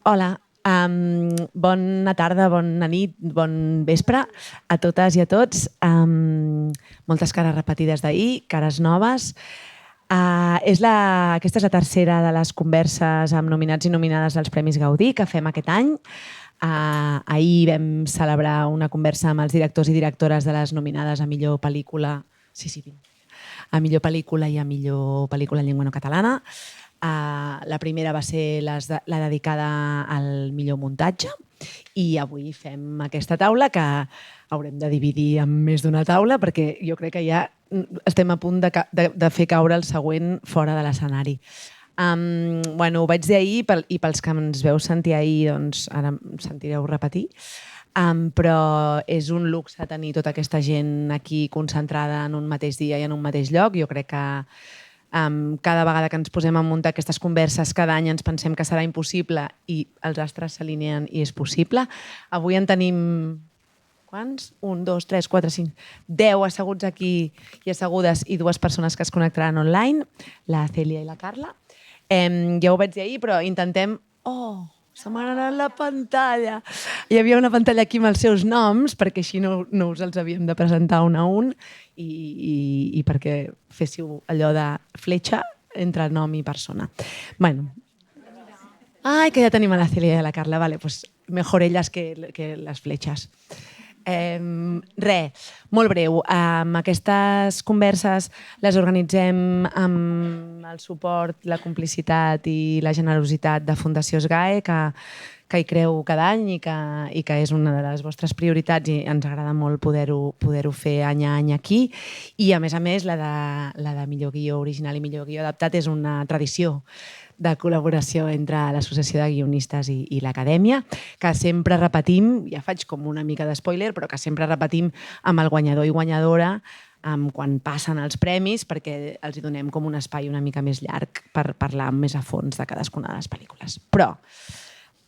Hola, bona tarda, bona nit, bon vespre a totes i a tots. Moltes cares repetides d'ahir, cares noves. Aquesta és la tercera de les converses amb nominats i nominades als Premis Gaudí que fem aquest any. Ahir vam celebrar una conversa amb els directors i directores de les nominades a millor pel·lícula, a millor pel·lícula i a millor pel·lícula en llengua no catalana. La primera va ser la dedicada al millor muntatge i avui fem aquesta taula que haurem de dividir en més d'una taula perquè jo crec que ja estem a punt de fer caure el següent fora de l'escenari. Ho vaig dir ahir i pels que ens veu sentir ahir, doncs ara em sentireu repetir, però és un luxe tenir tota aquesta gent aquí concentrada en un mateix dia i en un mateix lloc. Jo crec que cada vegada que ens posem a muntar aquestes converses cada any ens pensem que serà impossible i els astres s'alineen i és possible. Avui en tenim... Quants? 1, 2, 3, 4, 5... 10 asseguts aquí i assegudes i 2 persones que es connectaran online, la Cèlia i la Carla. Ja ho vaig dir ahir, però intentem... Oh, se m'ha anat la pantalla. Hi havia una pantalla aquí amb els seus noms, perquè així no us els havíem de presentar un a un i perquè féssiu allò de fletxa entre nom i persona. Ai, que ja tenim a la Cèlia i a la Carla. Vale, pues mejor elles que les fletxes. Molt breu. Aquestes converses les organitzem amb el suport, la complicitat i la generositat de Fundació SGAE, que hi creu cada any i que és una de les vostres prioritats i ens agrada molt poder-ho fer any a any aquí. I a més, la de millor guió original i millor guió adaptat és una tradició de col·laboració entre l'Associació de Guionistes i l'Acadèmia, que sempre repetim, ja faig com una mica d'espoiler, però que sempre repetim amb el guanyador i guanyadora quan passen els premis, perquè els hi donem com un espai una mica més llarg per parlar més a fons de cadascuna de les pel·lícules. Però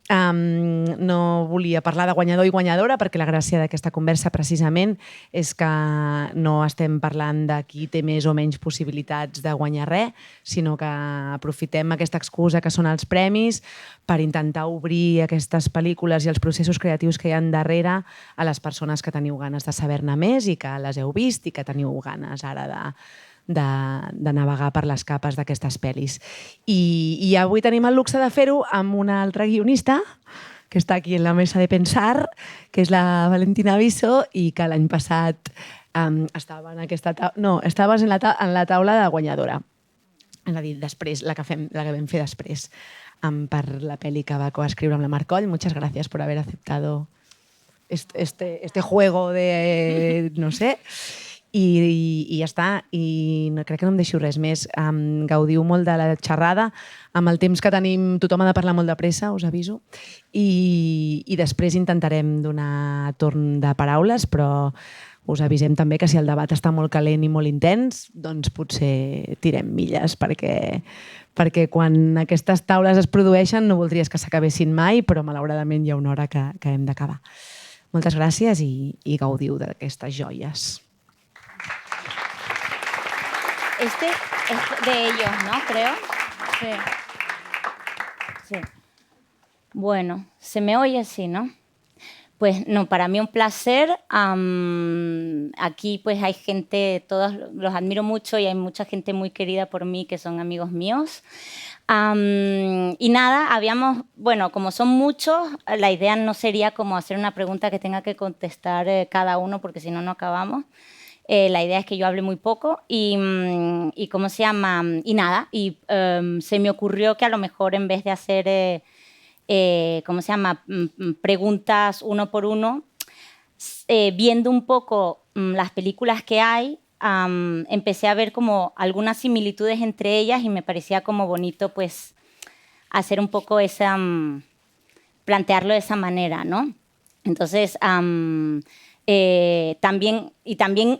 no volia parlar de guanyador i guanyadora perquè la gràcia d'aquesta conversa precisament és que no estem parlant de qui té més o menys possibilitats de guanyar res, sinó que aprofitem aquesta excusa que són els premis per intentar obrir aquestes pel·lícules i els processos creatius que hi ha darrere a les persones que teniu ganes de saber-ne més i que les heu vist i que teniu ganes ara de navegar per les capes d'aquestes pel·lis. I avui tenim el luxe de fer-ho amb una altra guionista que està aquí en la mesa de pensar, que és la Valentina Viso i que l'any passat estava en aquesta taula... No, estaves en la taula de guanyadora. És a dir, després, la que vam fer després per la pel·li que va coescriure amb la Marcoll. Muchas gracias por haber aceptado este juego de... no sé... I ja està, i crec que no em deixo res més. Gaudiu molt de la xerrada. Amb el temps que tenim tothom ha de parlar molt de pressa, us aviso, i després intentarem donar torn de paraules, però us avisem també que si el debat està molt calent i molt intens, doncs potser tirem milles, perquè quan aquestes taules es produeixen no voldries que s'acabessin mai, però malauradament hi ha una hora que hem d'acabar. Moltes gràcies i gaudiu d'aquestes joies. Este es de ellos, ¿no? Creo. Sí. Bueno, se me oye así, ¿no? Pues no, para mí un placer. Aquí pues hay gente, todos los admiro mucho y hay mucha gente muy querida por mí que son amigos míos. Y nada, como son muchos, la idea no sería como hacer una pregunta que tenga que contestar cada uno porque si no, no acabamos. La idea es que yo hable muy poco y ¿cómo se llama? Y nada, se me ocurrió que a lo mejor en vez de hacer, ¿cómo se llama? Preguntas uno por uno, viendo un poco las películas que hay, empecé a ver como algunas similitudes entre ellas y me parecía como bonito pues hacer un poco plantearlo de esa manera, ¿no? Entonces... también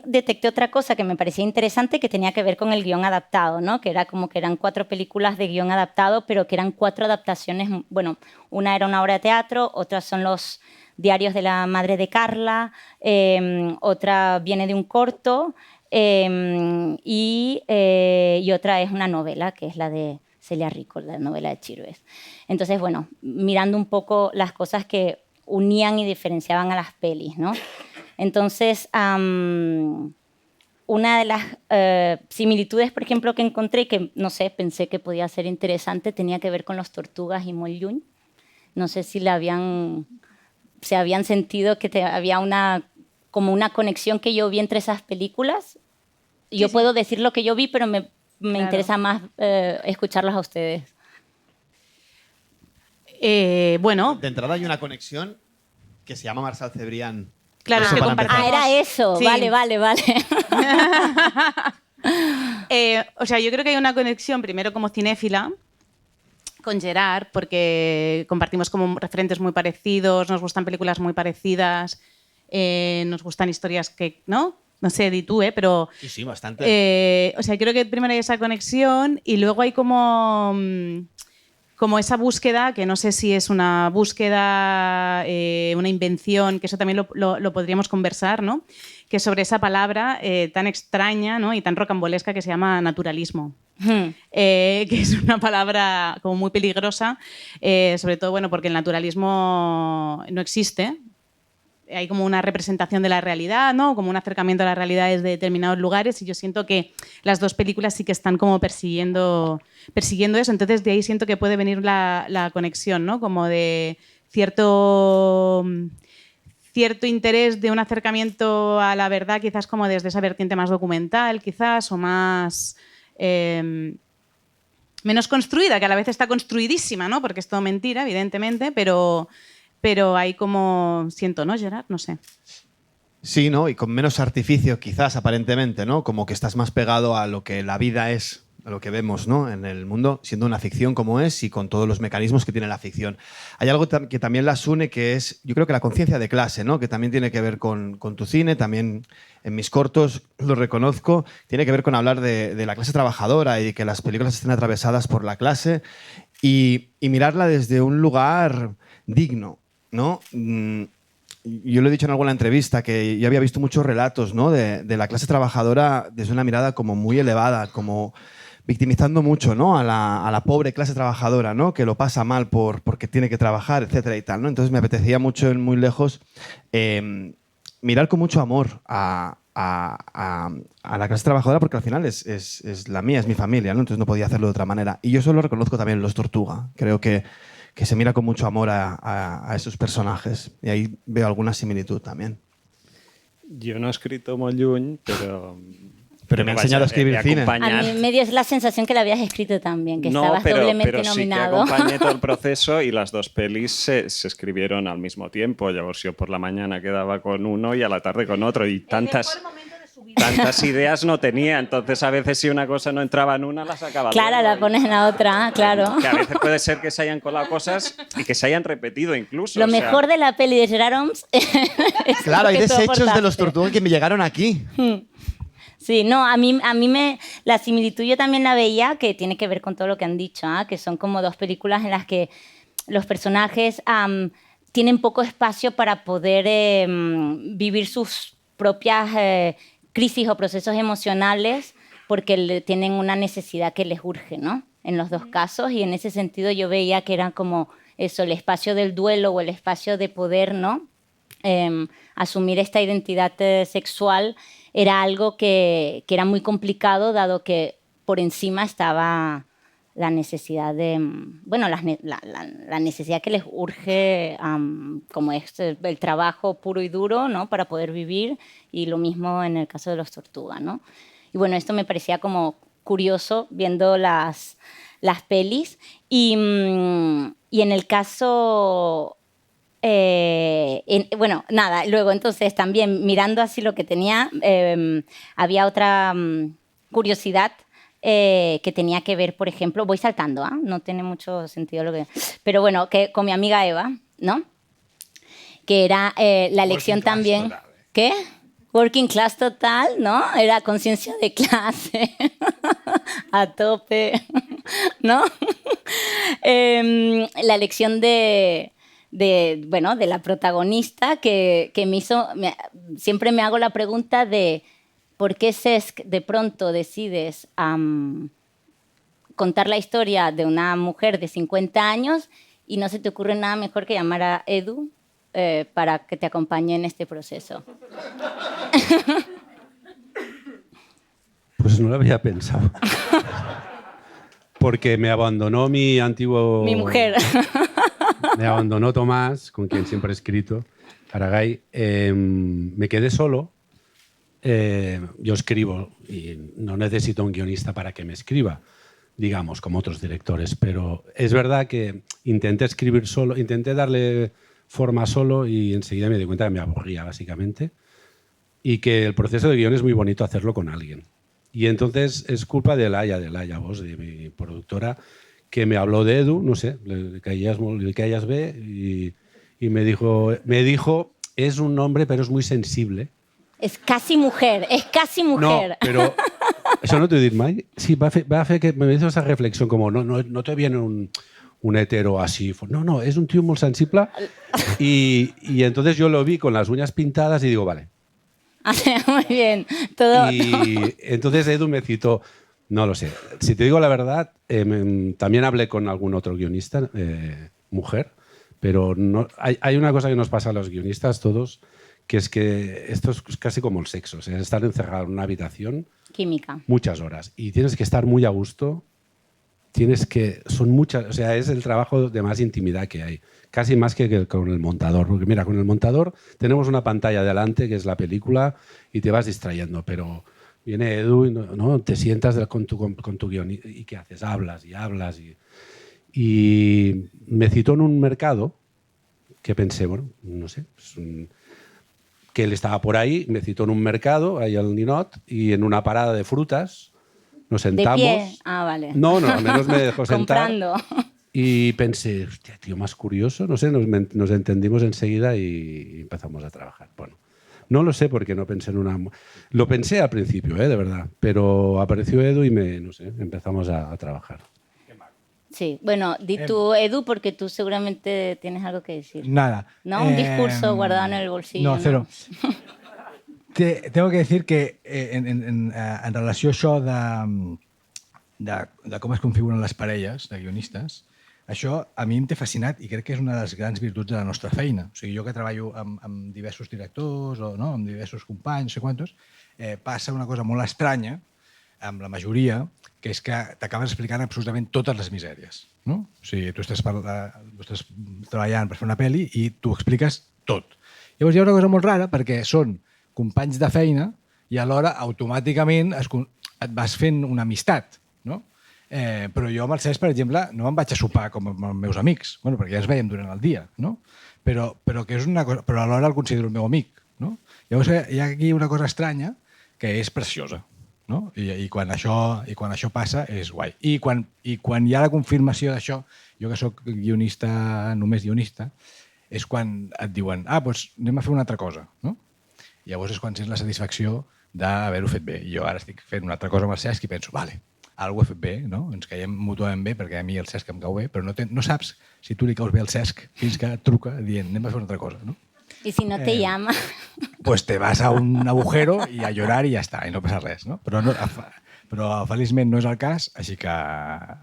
detecté otra cosa que me parecía interesante que tenía que ver con el guión adaptado, ¿no? Que era como que eran 4 películas de guión adaptado, pero que eran 4 adaptaciones. Bueno, una era una obra de teatro, otra son los diarios de la madre de Carla, otra viene de un corto y otra es una novela, que es la de Celia Rico, la novela de Chirves. Entonces, bueno, mirando un poco las cosas que unían y diferenciaban a las pelis, ¿no? Entonces, una de las similitudes, por ejemplo, que encontré, que no sé, pensé que podía ser interesante, tenía que ver con Los Tortugas y Molt Lluny. No sé si se habían sentido que había como una conexión que yo vi entre esas películas. Yo puedo decir lo que yo vi, pero me interesa más escucharlos a ustedes. Bueno, De entrada hay una conexión que se llama Marçal Cebrián. claro, Eso que para empezar. Era eso. Sí. Vale. O sea, yo creo que hay una conexión, primero como cinéfila, con Gerard, porque compartimos como referentes muy parecidos, nos gustan películas muy parecidas, nos gustan historias que, ¿no? No sé, di tú, pero... Sí, bastante. O sea, creo que primero hay esa conexión y luego hay como esa búsqueda, que no sé si es una búsqueda, una invención, que eso también lo podríamos conversar, ¿no? Que es sobre esa palabra tan extraña, ¿no? Y tan rocambolesca que se llama naturalismo. Que es una palabra como muy peligrosa, sobre todo, bueno, porque el naturalismo no existe. Hay como una representación de la realidad, ¿no? Como un acercamiento a las realidades de determinados lugares, y yo siento que las dos películas sí que están como persiguiendo eso. Entonces de ahí siento que puede venir la conexión, ¿no? Como de cierto interés de un acercamiento a la verdad, quizás como desde esa vertiente más documental, quizás, o más... menos construida, que a la vez está construidísima, ¿no? Porque es todo mentira, evidentemente, pero hay como... Siento, ¿no, Gerard? No sé. Sí, ¿no? Y con menos artificio, quizás, aparentemente, ¿no? Como que estás más pegado a lo que la vida es, a lo que vemos, ¿no? En el mundo, siendo una ficción como es y con todos los mecanismos que tiene la ficción. Hay algo que también las une, que es, yo creo que la conciencia de clase, ¿no? Que también tiene que ver con tu cine, también en mis cortos lo reconozco, tiene que ver con hablar de la clase trabajadora y que las películas estén atravesadas por la clase y mirarla desde un lugar digno, ¿no? Yo lo he dicho en alguna entrevista que yo había visto muchos relatos, ¿no? de la clase trabajadora desde una mirada como muy elevada, como victimizando mucho, ¿no? a la pobre clase trabajadora, ¿no? Que lo pasa mal porque tiene que trabajar, etcétera y tal, ¿no? Entonces me apetecía mucho en Muy Lejos mirar con mucho amor a la clase trabajadora, porque al final es la mía, es mi familia, ¿no? Entonces no podía hacerlo de otra manera. Y yo eso lo reconozco también en Los Tortuga. Creo que se mira con mucho amor a esos personajes. Y ahí veo alguna similitud también. Jo no he escrito molt lluny, però me ha enseñado a escribir cine. A mí me dio la sensación que lo habías escrito también, que estabas doblemente pero nominado. Sí que acompañé todo el proceso y las dos pelis se escribieron al mismo tiempo. Llavors yo por la mañana quedaba con uno y a la tarde con otro. Y tantas ideas no tenía, entonces a veces si una cosa no entraba en una, la sacaba. Claro, la pones en la otra, claro. Que a veces puede ser que se hayan colado cosas y que se hayan repetido incluso. Lo mejor de la peli de Gerard Homs es claro, hay que tú desechos de aportaste. Los Tortuga que me llegaron aquí. Sí, no, a mí la similitud yo también la veía, que tiene que ver con todo lo que han dicho, que son como dos películas en las que los personajes tienen poco espacio para poder vivir sus propias crisis o procesos emocionales porque tienen una necesidad que les urge, ¿no? En los dos casos, y en ese sentido yo veía que era como eso, el espacio del duelo o el espacio de poder, ¿no? Asumir esta identidad sexual era algo que era muy complicado, dado que por encima estaba la necesidad de, bueno, la necesidad que les urge, como es el trabajo puro y duro, ¿no? Para poder vivir, y lo mismo en el caso de Los Tortuga, ¿no? Y bueno, esto me parecía como curioso viendo las pelis, y en el caso... bueno, nada, luego entonces también mirando así lo que tenía, había otra curiosidad que tenía que ver, por ejemplo, voy saltando, no tiene mucho sentido lo que... Pero bueno, que con mi amiga Eva, ¿no? Que era la elección también... ¿Qué? Working class total, ¿no? Era conciencia de clase a tope, ¿no? La elección de la protagonista que me hizo... siempre me hago la pregunta de por qué, Cesc, de pronto decides contar la historia de una mujer de 50 años y no se te ocurre nada mejor que llamar a Edu para que te acompañe en este proceso. Pues no lo había pensado. Porque me abandonó mi antiguo... Mi mujer. Me abandonó Tomás, con quien siempre he escrito, Aragay. Me quedé solo. Yo escribo y no necesito un guionista para que me escriba, digamos, como otros directores. Pero es verdad que intenté escribir solo, intenté darle forma solo y enseguida me di cuenta que me aburría, básicamente. Y que el proceso de guión es muy bonito hacerlo con alguien. Y entonces es culpa de Laia Bosch, de mi productora, que me habló de Edu, no sé, le caías bé y me dijo, es un hombre pero es muy sensible. Es casi mujer, es casi mujer. No, pero això no t'ho he dit mai. Sí, va fer que me hizo esa reflexión como no te viene un hetero así. No, es un tío muy sensible. Y entonces yo lo vi con las uñas pintadas y digo, vale. Muy bien. Todo. Y entonces Edu me citó, no lo sé. Si te digo la verdad, también hablé con algún otro guionista, mujer, pero no, hay una cosa que nos pasa a los guionistas todos, que es que esto es casi como el sexo, o sea, es estar encerrado en una habitación Química. muchas horas y tienes que estar muy a gusto, son muchas, o sea, es el trabajo de más intimidad que hay, casi más que con el montador, porque mira, con el montador tenemos una pantalla delante que es la película y te vas distrayendo, pero viene Edu y no te sientas con tu guion y ¿qué haces? Hablas y me citó en un mercado que pensé, bueno, no sé, que él estaba por ahí, me citó en un mercado, ahí al Ninot, y en una parada de frutas nos sentamos. ¿De pie? Ah, vale. No, al menos me dejó sentar. Comprando. Y pensé, hostia, tío, más curioso, no sé, nos entendimos enseguida y empezamos a trabajar. Bueno, no lo sé porque no pensé en una... Lo pensé al principio, de verdad, pero apareció Edu y empezamos a trabajar. Sí, bueno, di tú, Edu, porque tú seguramente tienes algo que decir. Nada. ¿No? Un discurso guardado en el bolsillo. No, cero. Tengo que decir que en relació a això de com es configuren les parelles de guionistes, això a mi em té fascinat i crec que és una de les grans virtuts de la nostra feina. O sigui, jo que treballo amb diversos directors o amb diversos companys, no sé quantos, passa una cosa molt estranya amb la majoria, que és que t'acabes explicant absolutament totes les misèries. No? O sigui, tu estàs treballant per fer una pel·li i tu expliques tot. Llavors hi ha una cosa molt rara perquè són companys de feina i alhora automàticament et vas fent una amistat. No? Però jo amb el Cesc, per exemple, no me'n vaig a sopar com amb els meus amics, perquè ja ens veiem durant el dia, no? Però que és una cosa, però alhora el considero el meu amic. No? Llavors hi ha aquí una cosa estranya que és preciosa. No? I quan això passa és guai. I quan hi ha la confirmació d'això, jo que sóc guionista, només guionista, és quan et diuen doncs anem a fer una altra cosa. No? I llavors és quan sents la satisfacció d'haver-ho fet bé. I jo ara estic fent una altra cosa amb el Cesc i penso, vale, algú he fet bé, no? Ens caiem mútuament bé perquè a mi el Cesc em cau bé, però no saps si tu li caus bé al Cesc fins que et truca dient anem a fer una altra cosa. No? Y si no te llama... Pues te vas a un agujero y a llorar y ya está, y no passa res. No? Però feliçment no és el cas, així que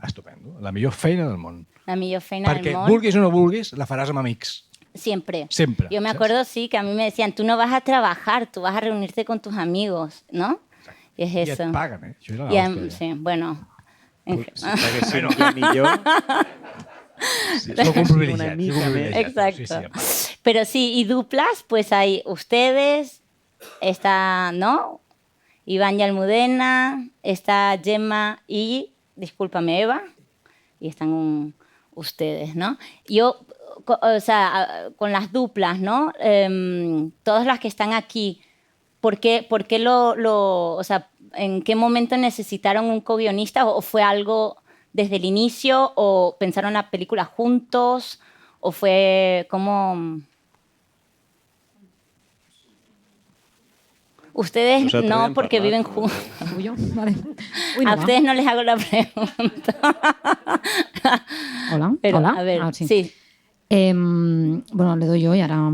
estupendo. La millor feina del món. La millor feina del món. Perquè vulguis o no vulguis, la faràs amb amics. Siempre. Siempre. Yo me acuerdo, sí, que a mí me decían, tú no vas a trabajar, tú vas a reunirte con tus amigos, ¿no? Exacto. Y es eso. Y et paguen, eh? Això era l'hòstia. Sí, bueno. Pero ni yo... Soy un privilegiado. Exacto. Sí. Pero sí, y duplas, pues hay ustedes, está, ¿no? Iván y Almudena, está Gemma y, discúlpame, Eva, y están ustedes, ¿no? Yo, o sea, con las duplas, ¿no? Todas las que están aquí, ¿por qué o sea, en qué momento necesitaron un co-guionista o fue algo desde el inicio o pensaron la película juntos o fue como... Ustedes no, porque viven juntos. Vale. Uy, no a va. ustedes no les hago la pregunta. Hola. Pero, Hola. a ver, Sí. sí. Bueno, le doy yo i ara...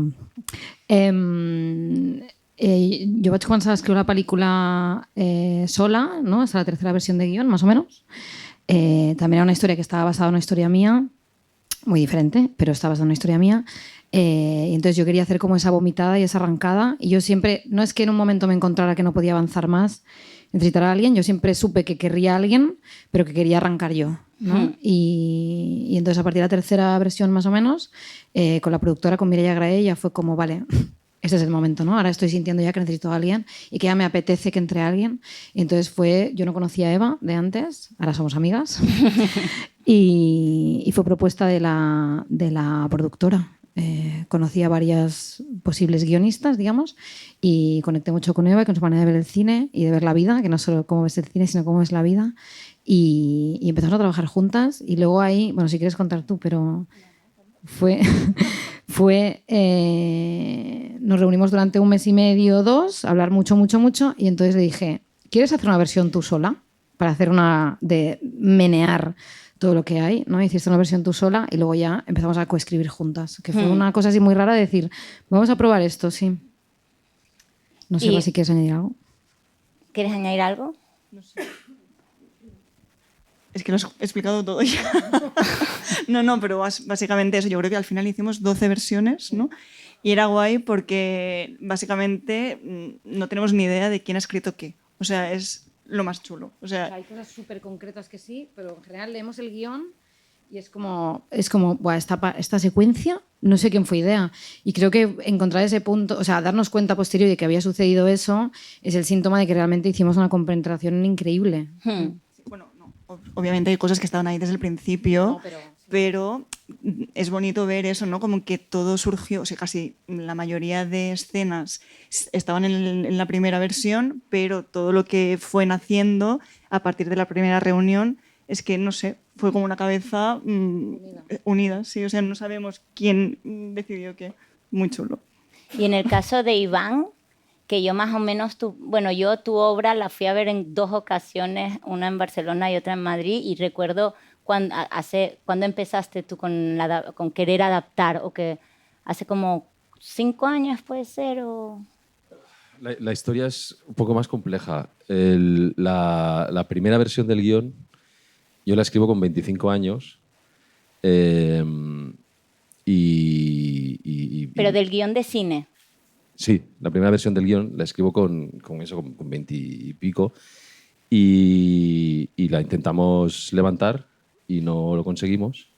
jo vaig començar a escriure la pel·lícula sola, ¿no? Hasta la tercera versión de guión, más o menos. También era una historia que estaba basada en una historia mía, muy diferente, pero estaba basada en una historia mía. Y entonces yo quería hacer como esa vomitada y esa arrancada. Y yo siempre, no es que en un momento me encontrara que no podía avanzar más, necesitar a alguien, yo siempre supe que querría a alguien, pero que quería arrancar yo, ¿no? Y entonces a partir de la tercera versión más o menos, con la productora, con Mireia Graé, ya fue como, vale, ese es el momento, ¿no? Ahora estoy sintiendo ya que necesito a alguien y que ya me apetece que entre alguien. Y entonces yo no conocía a Eva de antes, ahora somos amigas, y fue propuesta de la productora. Conocí a varias posibles guionistas, digamos, y conecté mucho con Eva y con su manera de ver el cine y de ver la vida, que no solo cómo ves el cine, sino cómo ves la vida. Y empezamos a trabajar juntas y luego ahí, bueno, si quieres contar tú, pero nos reunimos durante 1 mes y medio, 2, a hablar mucho, mucho, mucho, y entonces le dije, ¿quieres hacer una versión tú sola? Para hacer de menear todo lo que hay, ¿no? Hiciste una versión tú sola y luego ya empezamos a coescribir juntas, que fue una cosa así muy rara de decir, vamos a probar esto, sí. No sé si quieres añadir algo. ¿Quieres añadir algo? No sé. Es que lo has explicado todo ya. No, pero básicamente eso. Yo creo que al final hicimos 12 versiones, ¿no? Y era guay porque básicamente no tenemos ni idea de quién ha escrito qué. O sea, es lo más chulo. O sea, hay cosas súper concretas que sí, pero en general leemos el guión y es como buah, esta secuencia, no sé quién fue idea. Y creo que encontrar ese punto, o sea, darnos cuenta posterior de que había sucedido eso, es el síntoma de que realmente hicimos una compenetración increíble. Bueno, no. Obviamente hay cosas que estaban ahí desde el principio, pero es bonito ver eso, ¿no? Como que todo surgió, o sea, casi la mayoría de escenas estaban en la primera versión, pero todo lo que fue naciendo a partir de la primera reunión es que, no sé, fue como una cabeza unida, sí, o sea, no sabemos quién decidió qué. Muy chulo. Y en el caso de Iván, que yo más o menos, yo tu obra la fui a ver en 2 ocasiones, una en Barcelona y otra en Madrid, y recuerdo cuando empezaste tú con querer adaptar, o que hace como 5 años puede ser, o... La historia es un poco más compleja. La primera versión del guión yo la escribo con 25 años. Pero del guión de cine. Sí, la primera versión del guión la escribo con 20 y pico y la intentamos levantar y no lo conseguimos.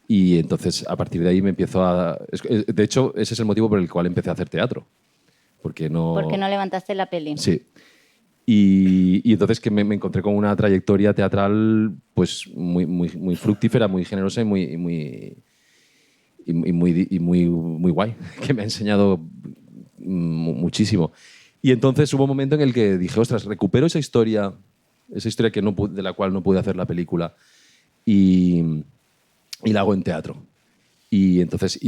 Y entonces, a partir de ahí me empiezo a... De hecho, ese es el motivo por el cual empecé a hacer teatro. Porque no levantaste la peli. Sí. Y entonces que me encontré con una trayectoria teatral pues muy fructífera, muy generosa y muy guay, que me ha enseñado muchísimo. Y entonces hubo un momento en el que dije, ostras, recupero esa historia que de la cual no pude hacer la película y la hago en teatro. Y entonces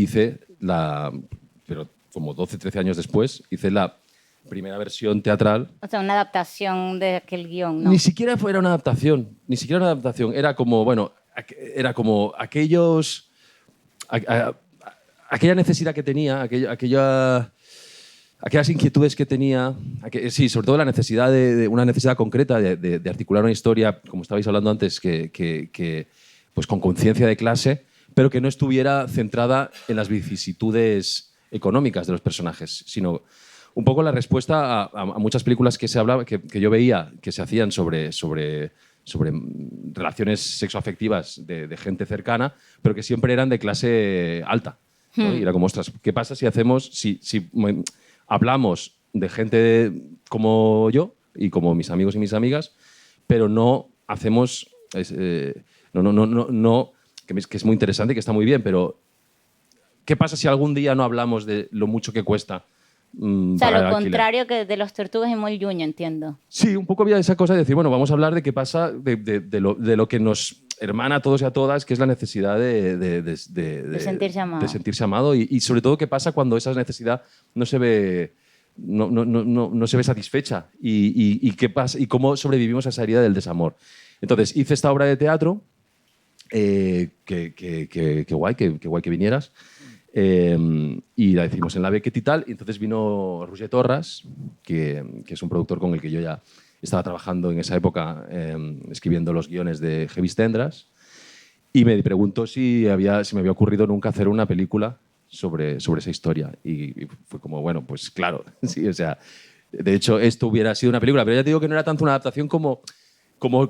pero como 12, 13 años después, hice la primera versión teatral. O sea, una adaptación de aquel guión, ¿no? Ni siquiera era una adaptación, Era como, aquella necesidad que tenía, aquellas inquietudes que tenía, sí, sobre todo la necesidad una necesidad concreta de articular una historia, como estabais hablando antes, que pues con conciencia de clase, pero que no estuviera centrada en las vicisitudes económicas de los personajes, sino un poco la respuesta a muchas películas que yo veía que se hacían sobre relaciones sexoafectivas de gente cercana, pero que siempre eran de clase alta, ¿no? Y era como, ostras, ¿qué pasa si hablamos de gente como yo y como mis amigos y mis amigas, pero no hacemos... que es muy interesante y que está muy bien, pero ¿qué pasa si algún día no hablamos de lo mucho que cuesta? O sea, lo contrario que de los Tortugas y Molt Lluny, entiendo. Sí, un poco había esa cosa de decir, bueno, vamos a hablar de qué pasa, de lo que nos hermana a todos y a todas, que es la necesidad de sentirse amado. De sentirse amado y sobre todo qué pasa cuando esa necesidad no se ve satisfecha y qué pasa y cómo sobrevivimos a esa herida del desamor. Entonces hice esta obra de teatro, que guay que vinieras. Y la hicimos en la Beckett y tal, y entonces vino Roger Torras, que es un productor con el que yo ya estaba trabajando en esa época escribiendo los guiones de Heavy Tendras y me preguntó si me había ocurrido nunca hacer una película sobre esa historia. Y fue como, bueno, pues claro, sí, o sea, de hecho esto hubiera sido una película, pero ya te digo que no era tanto una adaptación como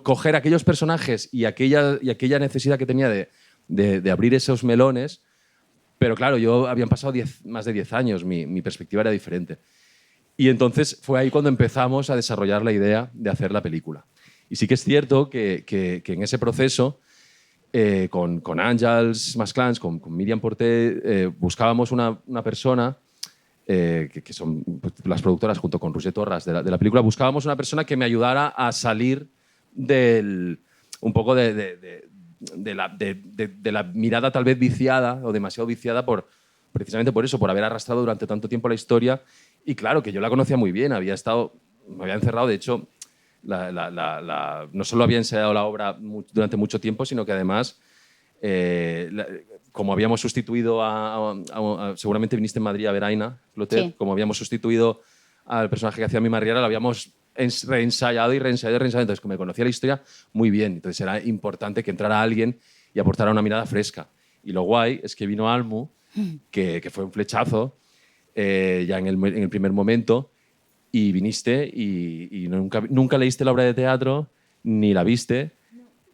coger aquellos personajes y aquella necesidad que tenía de abrir esos melones, pero claro, habían pasado más de 10 años, mi perspectiva era diferente. Y entonces fue ahí cuando empezamos a desarrollar la idea de hacer la película. Y sí que es cierto que en ese proceso, con Àngels Masclans, con Míriam Porté, buscábamos una persona, que son las productoras junto con Roger Torras de la película, buscábamos una persona que me ayudara a salir un poco de la mirada tal vez viciada o demasiado viciada precisamente por eso, por haber arrastrado durante tanto tiempo la historia. Y claro, que yo la conocía muy bien, me había encerrado, de hecho, no solo había ensayado la obra durante mucho tiempo, sino que además, como habíamos sustituido seguramente viniste en Madrid a ver Aina Clotet, Sí. como habíamos sustituido al personaje que hacía Mima Riera, lo habíamos reensayado y reensayado. Entonces, como me conocía la historia muy bien, entonces era importante que entrara alguien y aportara una mirada fresca. Y lo guay es que vino Almu, que fue un flechazo ya en el primer momento, y viniste y nunca leíste la obra de teatro, ni la viste,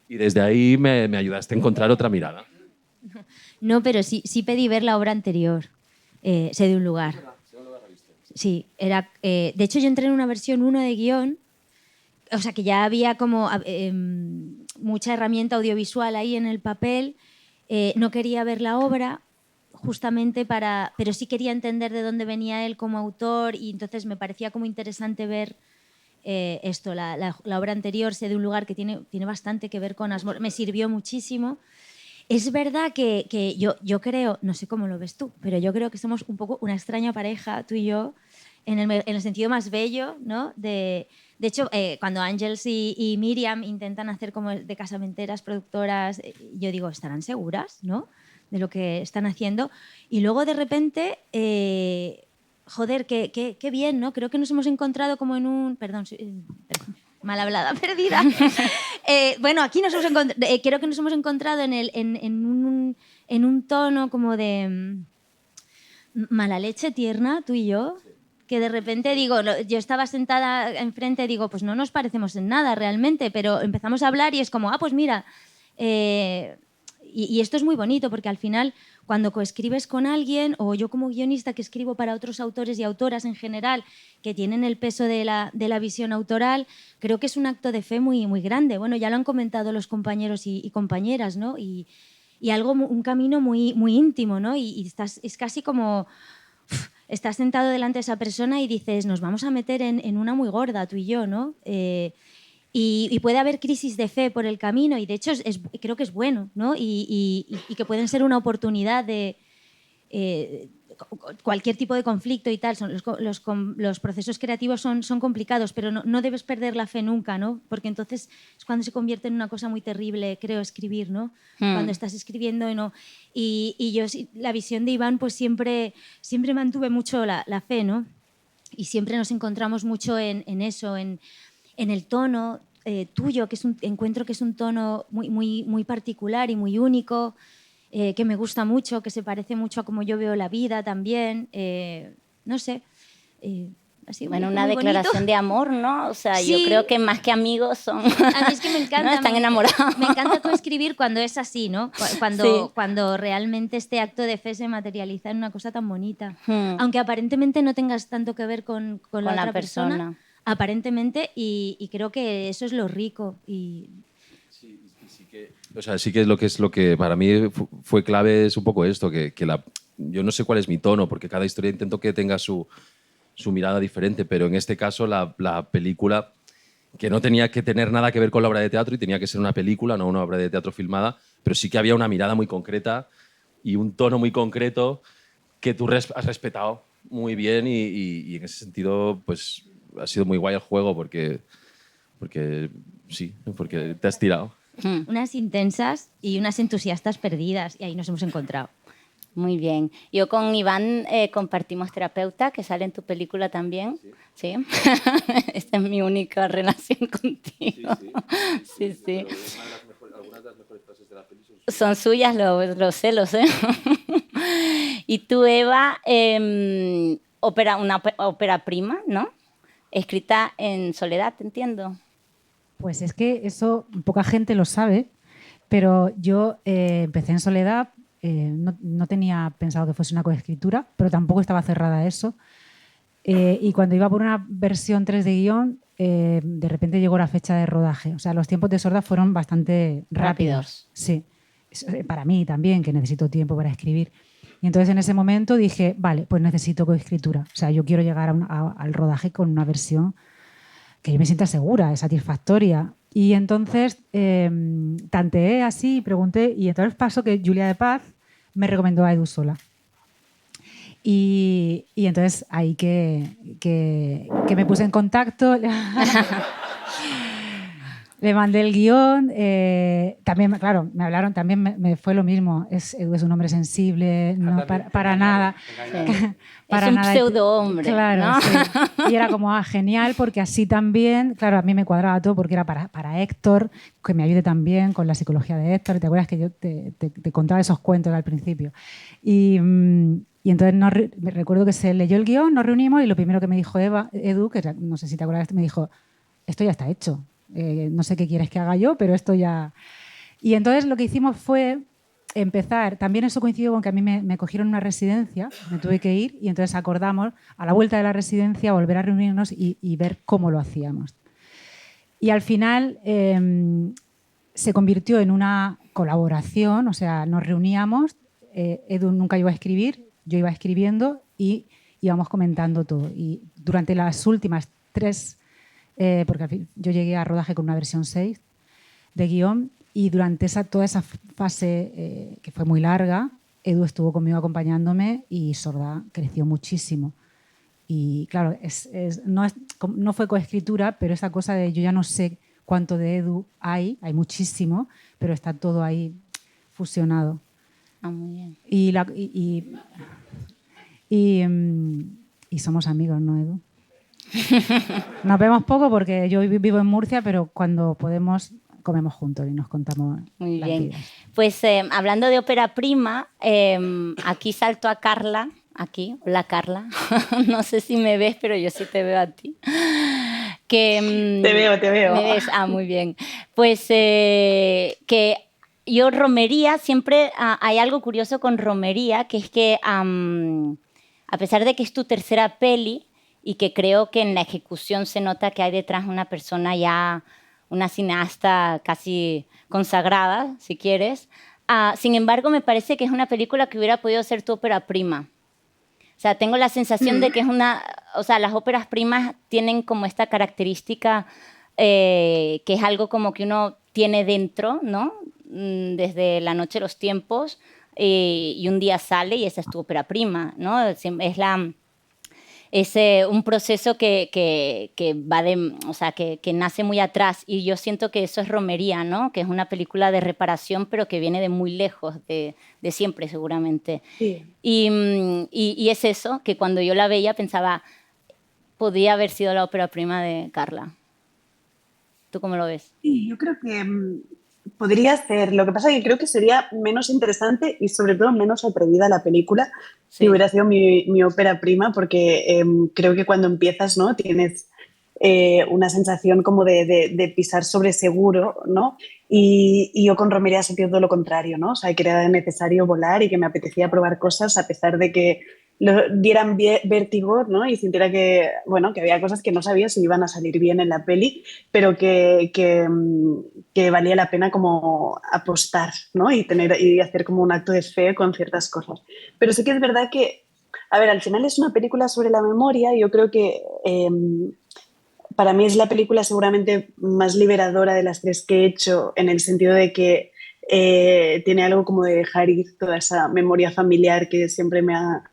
y desde ahí me ayudaste a encontrar otra mirada. No, pero sí pedí ver la obra anterior, Sé de un lugar. Sí, era... de hecho, yo entré en una versión 1 de guión, o sea, que ya había como mucha herramienta audiovisual ahí en el papel. No quería ver la obra justamente pero sí quería entender de dónde venía él como autor, y entonces me parecía como interesante ver esto, la obra anterior, Sé de un lugar, que tiene bastante que ver con Asmor. Me sirvió muchísimo. Es verdad que yo creo, no sé cómo lo ves tú, pero yo creo que somos un poco una extraña pareja, tú y yo, en el sentido más bello, ¿no? De hecho, cuando Àngels y Míriam intentan hacer como de casamenteras, productoras, yo digo, ¿estarán seguras, no?, de lo que están haciendo? Y luego, de repente, joder, qué bien, ¿no? Creo que nos hemos encontrado como en un... Perdón, mal hablada, perdida. Bueno, aquí creo que nos hemos encontrado en un tono como de mala leche tierna, tú y yo, que de repente digo, yo estaba sentada enfrente y digo, pues no nos parecemos en nada realmente, pero empezamos a hablar y es como, pues mira, y esto es muy bonito porque al final cuando coescribes con alguien, o yo como guionista que escribo para otros autores y autoras en general que tienen el peso de la visión autoral, creo que es un acto de fe muy, muy grande. Bueno, ya lo han comentado los compañeros y compañeras, ¿no? Y un camino muy, muy íntimo, ¿no? Y es casi como... Estás sentado delante de esa persona y dices, nos vamos a meter en una muy gorda, tú y yo, ¿no? Y puede haber crisis de fe por el camino, y de hecho creo que es bueno, ¿no? Y que pueden ser una oportunidad de cualquier tipo de conflicto y tal. Los procesos creativos son complicados, pero no debes perder la fe nunca, ¿no? Porque entonces es cuando se convierte en una cosa muy terrible, creo, escribir, ¿no? Cuando estás escribiendo y yo, la visión de Iván, pues siempre mantuve mucho la fe, ¿no? Y siempre nos encontramos mucho en eso, en el tono tuyo, que encuentro que es un tono muy, muy, muy particular y muy único, que me gusta mucho, que se parece mucho a cómo yo veo la vida también. No sé. Bueno, una declaración de amor, ¿no? O sea, sí. Yo creo que más que amigos son... A mí es que me encanta. ¿no? Están enamorados. Me encanta coescribir cuando es así, ¿no? Cuando realmente este acto de fe se materializa en una cosa tan bonita. Aunque aparentemente no tengas tanto que ver con la otra persona. Aparentemente, y creo que eso es lo rico. Sí que es lo que para mí fue clave, es un poco esto, yo no sé cuál es mi tono, porque cada historia intento que tenga su mirada diferente, pero en este caso la película, que no tenía que tener nada que ver con la obra de teatro y tenía que ser una película, no una obra de teatro filmada, pero sí que había una mirada muy concreta y un tono muy concreto que tú has respetado muy bien, y en ese sentido pues ha sido muy guay el juego porque te has tirado. Unas intensas y unas entusiastas perdidas, y ahí nos hemos encontrado. Muy bien. Yo con Iván compartimos terapeuta, que sale en tu película también. Sí. Esta es mi única relación contigo. Sí, sí. Algunas de las mejores frases de la peli son suyas, lo sé. Y tú, Eva, una ópera prima, ¿no? Escrita en soledad, entiendo. Pues es que eso poca gente lo sabe, pero yo empecé en soledad, no tenía pensado que fuese una coescritura, pero tampoco estaba cerrada a eso. Y cuando iba por una versión 3 de guión, de repente llegó la fecha de rodaje. O sea, los tiempos de Sorda fueron bastante rápidos. Sí, para mí también, que necesito tiempo para escribir. Y entonces en ese momento dije, vale, pues necesito coescritura. O sea, yo quiero llegar al rodaje con una versión que yo me sienta segura, satisfactoria. Y entonces tanteé así y pregunté, y entonces pasó que Julia de Paz me recomendó a Edu Sola. Y entonces ahí que me puse en contacto, le mandé el guión, también, claro, me hablaron, también me fue lo mismo, Edu es un hombre sensible, no para nada. Sí. Para es un pseudo-hombre, claro, ¿no? Sí. Y era como, genial, porque así también, claro, a mí me cuadraba todo porque era para Héctor, que me ayude también con la psicología de Héctor. ¿Te acuerdas que yo te contaba esos cuentos al principio? Y entonces me recuerdo que se leyó el guión, nos reunimos y lo primero que me dijo Edu, que no sé si te acuerdas, me dijo, esto ya está hecho. No sé qué quieres que haga yo, pero esto ya... Y entonces lo que hicimos fue empezar, también eso coincidió con que a mí me cogieron una residencia, me tuve que ir y entonces acordamos a la vuelta de la residencia volver a reunirnos y ver cómo lo hacíamos. Y al final se convirtió en una colaboración, o sea, nos reuníamos, Edu nunca iba a escribir, yo iba escribiendo y íbamos comentando todo. Y durante las últimas 3, porque al fin, yo llegué a rodaje con una versión 6 de guión, y durante toda esa fase que fue muy larga, Edu estuvo conmigo acompañándome y Sorda creció muchísimo. Y claro, no fue coescritura, pero esa cosa de yo ya no sé cuánto de Edu hay muchísimo, pero está todo ahí fusionado. Muy bien. Y somos amigos, ¿no, Edu? Nos vemos poco porque yo vivo en Murcia, pero cuando podemos comemos juntos y nos contamos. Muy las bien. vidas. Pues hablando de ópera prima, aquí salto a Carla. Aquí, hola Carla. No sé si me ves, pero yo sí te veo a ti. Te veo. ¿Me ves? Muy bien. Pues que yo Romería, siempre hay algo curioso con Romería, que es que a pesar de que es tu tercera peli y que creo que en la ejecución se nota que hay detrás una persona ya, una cineasta casi consagrada, si quieres, sin embargo me parece que es una película que hubiera podido ser tu ópera prima. O sea, tengo la sensación de que es o sea, las óperas primas tienen como esta característica que es algo como que uno tiene dentro, ¿no? Desde La noche de los tiempos, y un día sale y esa es tu ópera prima, ¿no? Es un proceso que va o sea, que nace muy atrás, y yo siento que eso es Romería, ¿no? Que es una película de reparación, pero que viene de muy lejos, de siempre seguramente. Sí. Y es eso, que cuando yo la veía pensaba, podría haber sido la ópera prima de Carla. ¿Tú cómo lo ves? Sí, yo creo que podría ser. Lo que pasa es que creo que sería menos interesante y sobre todo menos atrevida la película si hubiera sido mi ópera prima, porque creo que cuando empiezas, ¿no? Tienes una sensación como de pisar sobre seguro, ¿no? Y yo con Romería sentí todo lo contrario, ¿no? O sea, que era necesario volar y que me apetecía probar cosas a pesar de que lo dieran vértigo, ¿no? Y sintiera que, bueno, que había cosas que no sabía si iban a salir bien en la peli, pero que valía la pena como apostar, ¿no? Y hacer como un acto de fe con ciertas cosas. Pero sí que es verdad que, a ver, al final es una película sobre la memoria y yo creo que para mí es la película seguramente más liberadora de las 3 que he hecho, en el sentido de que tiene algo como de dejar ir toda esa memoria familiar que siempre me ha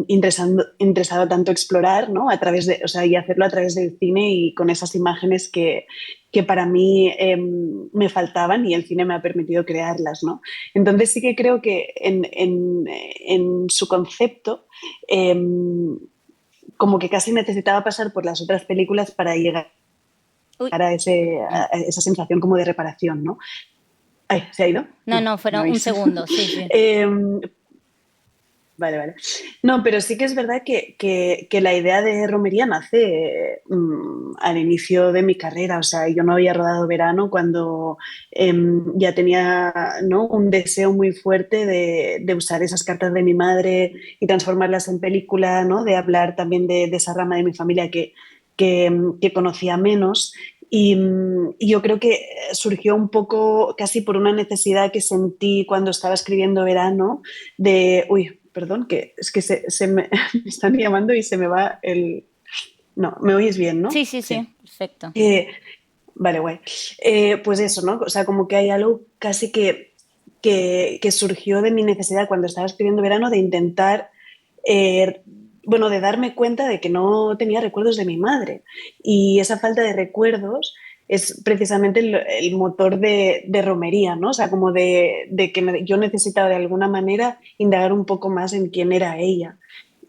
interesado tanto explorar, ¿no? A través de, o sea, y hacerlo a través del cine y con esas imágenes que que para mí me faltaban y el cine me ha permitido crearlas, ¿no? Entonces sí que creo que en su concepto como que casi necesitaba pasar por las otras películas para llegar a esa sensación como de reparación, ¿no? Ay, ¿se ha ido? No, fueron un segundo, sí. Vale. No, pero sí que es verdad que la idea de romería nace al inicio de mi carrera. O sea, yo no había rodado Verano cuando ya tenía, ¿no?, un deseo muy fuerte de usar esas cartas de mi madre y transformarlas en película, ¿no?, de hablar también de esa rama de mi familia que conocía menos. Y yo creo que surgió un poco casi por una necesidad que sentí cuando estaba escribiendo Verano de, perdón, que es que me están llamando y se me va el... No, ¿me oís bien, no? Sí, perfecto. Vale, guay. Pues eso, ¿no? O sea, como que hay algo casi que surgió de mi necesidad cuando estaba escribiendo Verano de intentar, de darme cuenta de que no tenía recuerdos de mi madre. Y esa falta de recuerdos es precisamente el motor de romería, ¿no? O sea, como de que yo necesitaba de alguna manera indagar un poco más en quién era ella.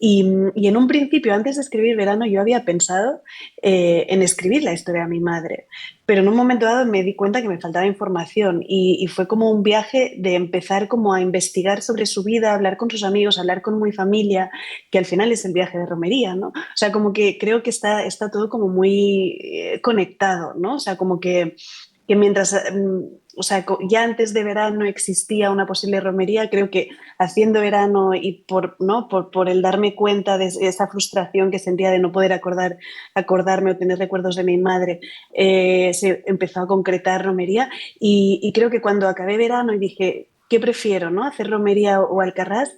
Y en un principio, antes de escribir Verano, yo había pensado en escribir la historia de mi madre, pero en un momento dado me di cuenta que me faltaba información y fue como un viaje de empezar como a investigar sobre su vida, hablar con sus amigos, hablar con mi familia, que al final es el viaje de romería, ¿no? O sea, como que creo que está todo como muy conectado, ¿no? O sea, como que mientras, o sea, ya antes de Verano existía una posible romería, creo que haciendo Verano y por el darme cuenta de esa frustración que sentía de no poder acordarme o tener recuerdos de mi madre, se empezó a concretar romería y creo que cuando acabé Verano y dije, ¿qué prefiero, no? ¿Hacer romería o Alcarrás?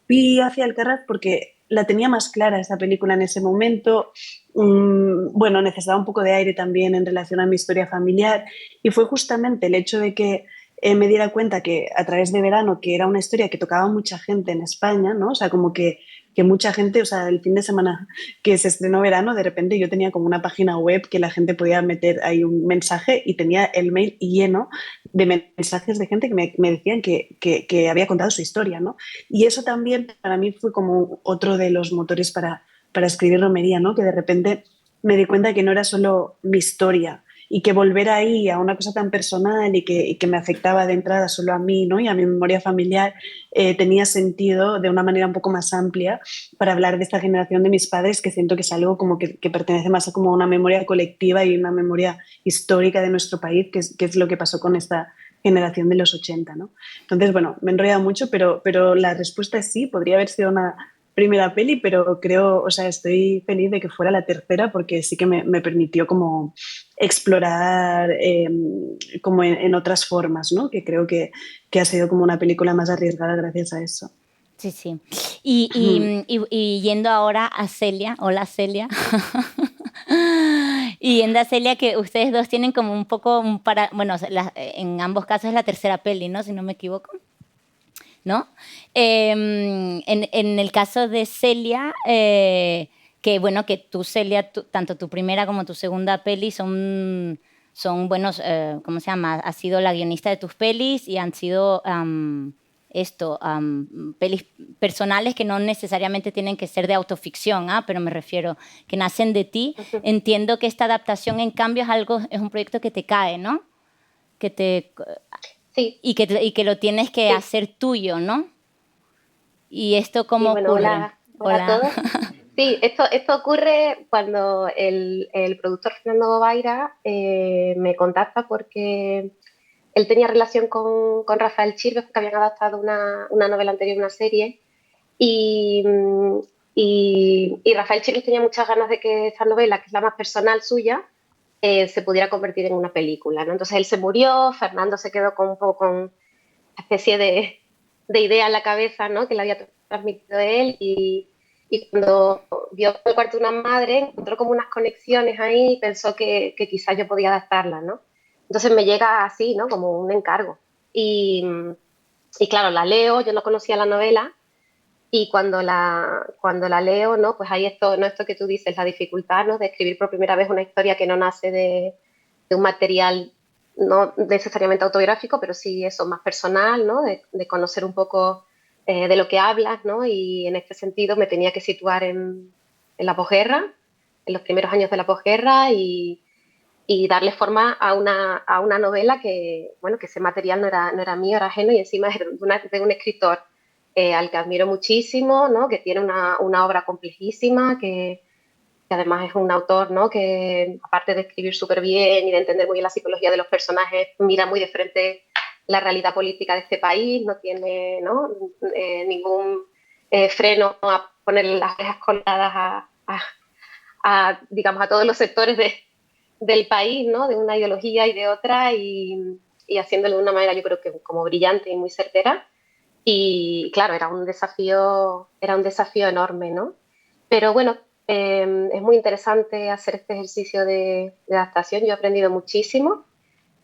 Fui hacia Alcarrás porque la tenía más clara esa película en ese momento. Necesitaba un poco de aire también en relación a mi historia familiar y fue justamente el hecho de que me diera cuenta que a través de Verano, que era una historia que tocaba a mucha gente en España, ¿no? O sea, como que mucha gente, o sea, el fin de semana que se estrenó Verano, de repente yo tenía como una página web que la gente podía meter ahí un mensaje y tenía el mail lleno de mensajes de gente que me decían que había contado su historia, ¿no? Y eso también para mí fue como otro de los motores para escribir romería, ¿no? Que de repente me di cuenta que no era solo mi historia y que volver ahí a una cosa tan personal y que me afectaba de entrada solo a mí, ¿no?, y a mi memoria familiar, tenía sentido de una manera un poco más amplia para hablar de esta generación de mis padres, que siento que es algo como que pertenece más a como una memoria colectiva y una memoria histórica de nuestro país, que es lo que pasó con esta generación de los 80, ¿no? Entonces, bueno, me he enrollado mucho, pero la respuesta es sí, podría haber sido una primera peli, pero creo, o sea, estoy feliz de que fuera la tercera porque sí que me permitió como explorar como en otras formas, ¿no? Que creo que ha sido como una película más arriesgada gracias a eso. Sí. Y yendo ahora a Celia, hola Celia. Y yendo a Celia, que ustedes dos tienen como un poco, en ambos casos es la tercera peli, ¿no? Si no me equivoco. ¿No? En el caso de Celia, que tú, Celia, tanto tu primera como tu segunda peli son buenos, ¿cómo se llama? Has sido la guionista de tus pelis y han sido pelis personales que no necesariamente tienen que ser de autoficción, pero me refiero que nacen de ti. Entiendo que esta adaptación, en cambio, es un proyecto que te cae, ¿no? Que te... Sí. Y que lo tienes que hacer tuyo, ¿no? ¿Y esto cómo ocurre? Hola a todos. Sí, esto ocurre cuando el productor Fernando Baira me contacta porque él tenía relación con Rafael Chirves, que habían adaptado una novela anterior, una serie, y Rafael Chirves tenía muchas ganas de que esa novela, que es la más personal suya, se pudiera convertir en una película, ¿no? Entonces él se murió, Fernando se quedó un poco con una especie de idea en la cabeza, ¿no?, que le había transmitido él, y cuando vio El cuarto de una madre, encontró como unas conexiones ahí y pensó que quizás yo podía adaptarla, ¿no? Entonces me llega así, ¿no?, como un encargo. Y claro, la leo, yo no conocía la novela, y cuando la leo, ¿no?, pues hay esto que tú dices, la dificultad, ¿no?, de escribir por primera vez una historia que no nace un material no necesariamente autobiográfico, pero sí eso, más personal, ¿no? De conocer un poco de lo que hablas, ¿no? Y en este sentido me tenía que situar en la posguerra, en los primeros años de la posguerra y darle forma a una novela que, bueno, que ese material no era mío, era ajeno y encima es de un escritor al que admiro muchísimo, ¿no? Que tiene una obra complejísima, que además es un autor, ¿no? Que aparte de escribir súper bien y de entender muy bien la psicología de los personajes, mira muy de frente la realidad política de este país, no tiene, ¿no? Ningún freno a ponerle las orejas colgadas digamos, a todos los sectores del país, ¿no? De una ideología y de otra, y haciéndolo de una manera, yo creo que como brillante y muy certera. Y claro, era un desafío enorme, ¿no? Pero bueno, es muy interesante hacer este ejercicio de adaptación. Yo he aprendido muchísimo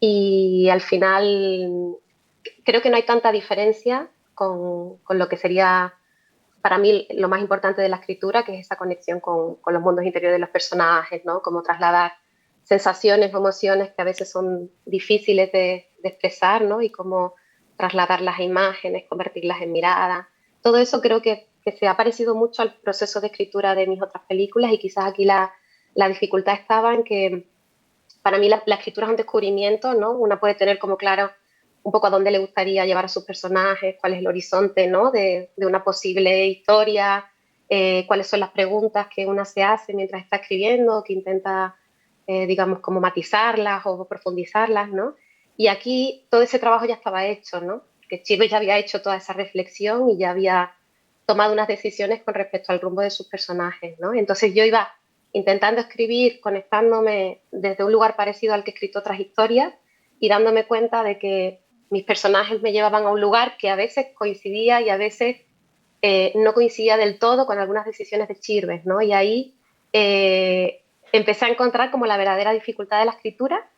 y al final creo que no hay tanta diferencia con lo que sería para mí lo más importante de la escritura, que es esa conexión con los mundos interiores de los personajes, ¿no? Cómo trasladar sensaciones o emociones que a veces son difíciles de expresar, ¿no? Y cómo trasladarlas a imágenes, convertirlas en miradas. Todo eso creo que se ha parecido mucho al proceso de escritura de mis otras películas y quizás aquí la dificultad estaba en que para mí la escritura es un descubrimiento, ¿no? Una puede tener como claro un poco a dónde le gustaría llevar a sus personajes, cuál es el horizonte, ¿no? de una posible historia, cuáles son las preguntas que una se hace mientras está escribiendo, que intenta, digamos, como matizarlas o profundizarlas, ¿no? Y aquí todo ese trabajo ya estaba hecho, ¿no? Que Chirves ya había hecho toda esa reflexión y ya había tomado unas decisiones con respecto al rumbo de sus personajes, ¿no? Entonces yo iba intentando escribir, conectándome desde un lugar parecido al que he escrito otras historias y dándome cuenta de que mis personajes me llevaban a un lugar que a veces coincidía y a veces no coincidía del todo con algunas decisiones de Chirves, ¿no? Y ahí empecé a encontrar como la verdadera dificultad de la escritura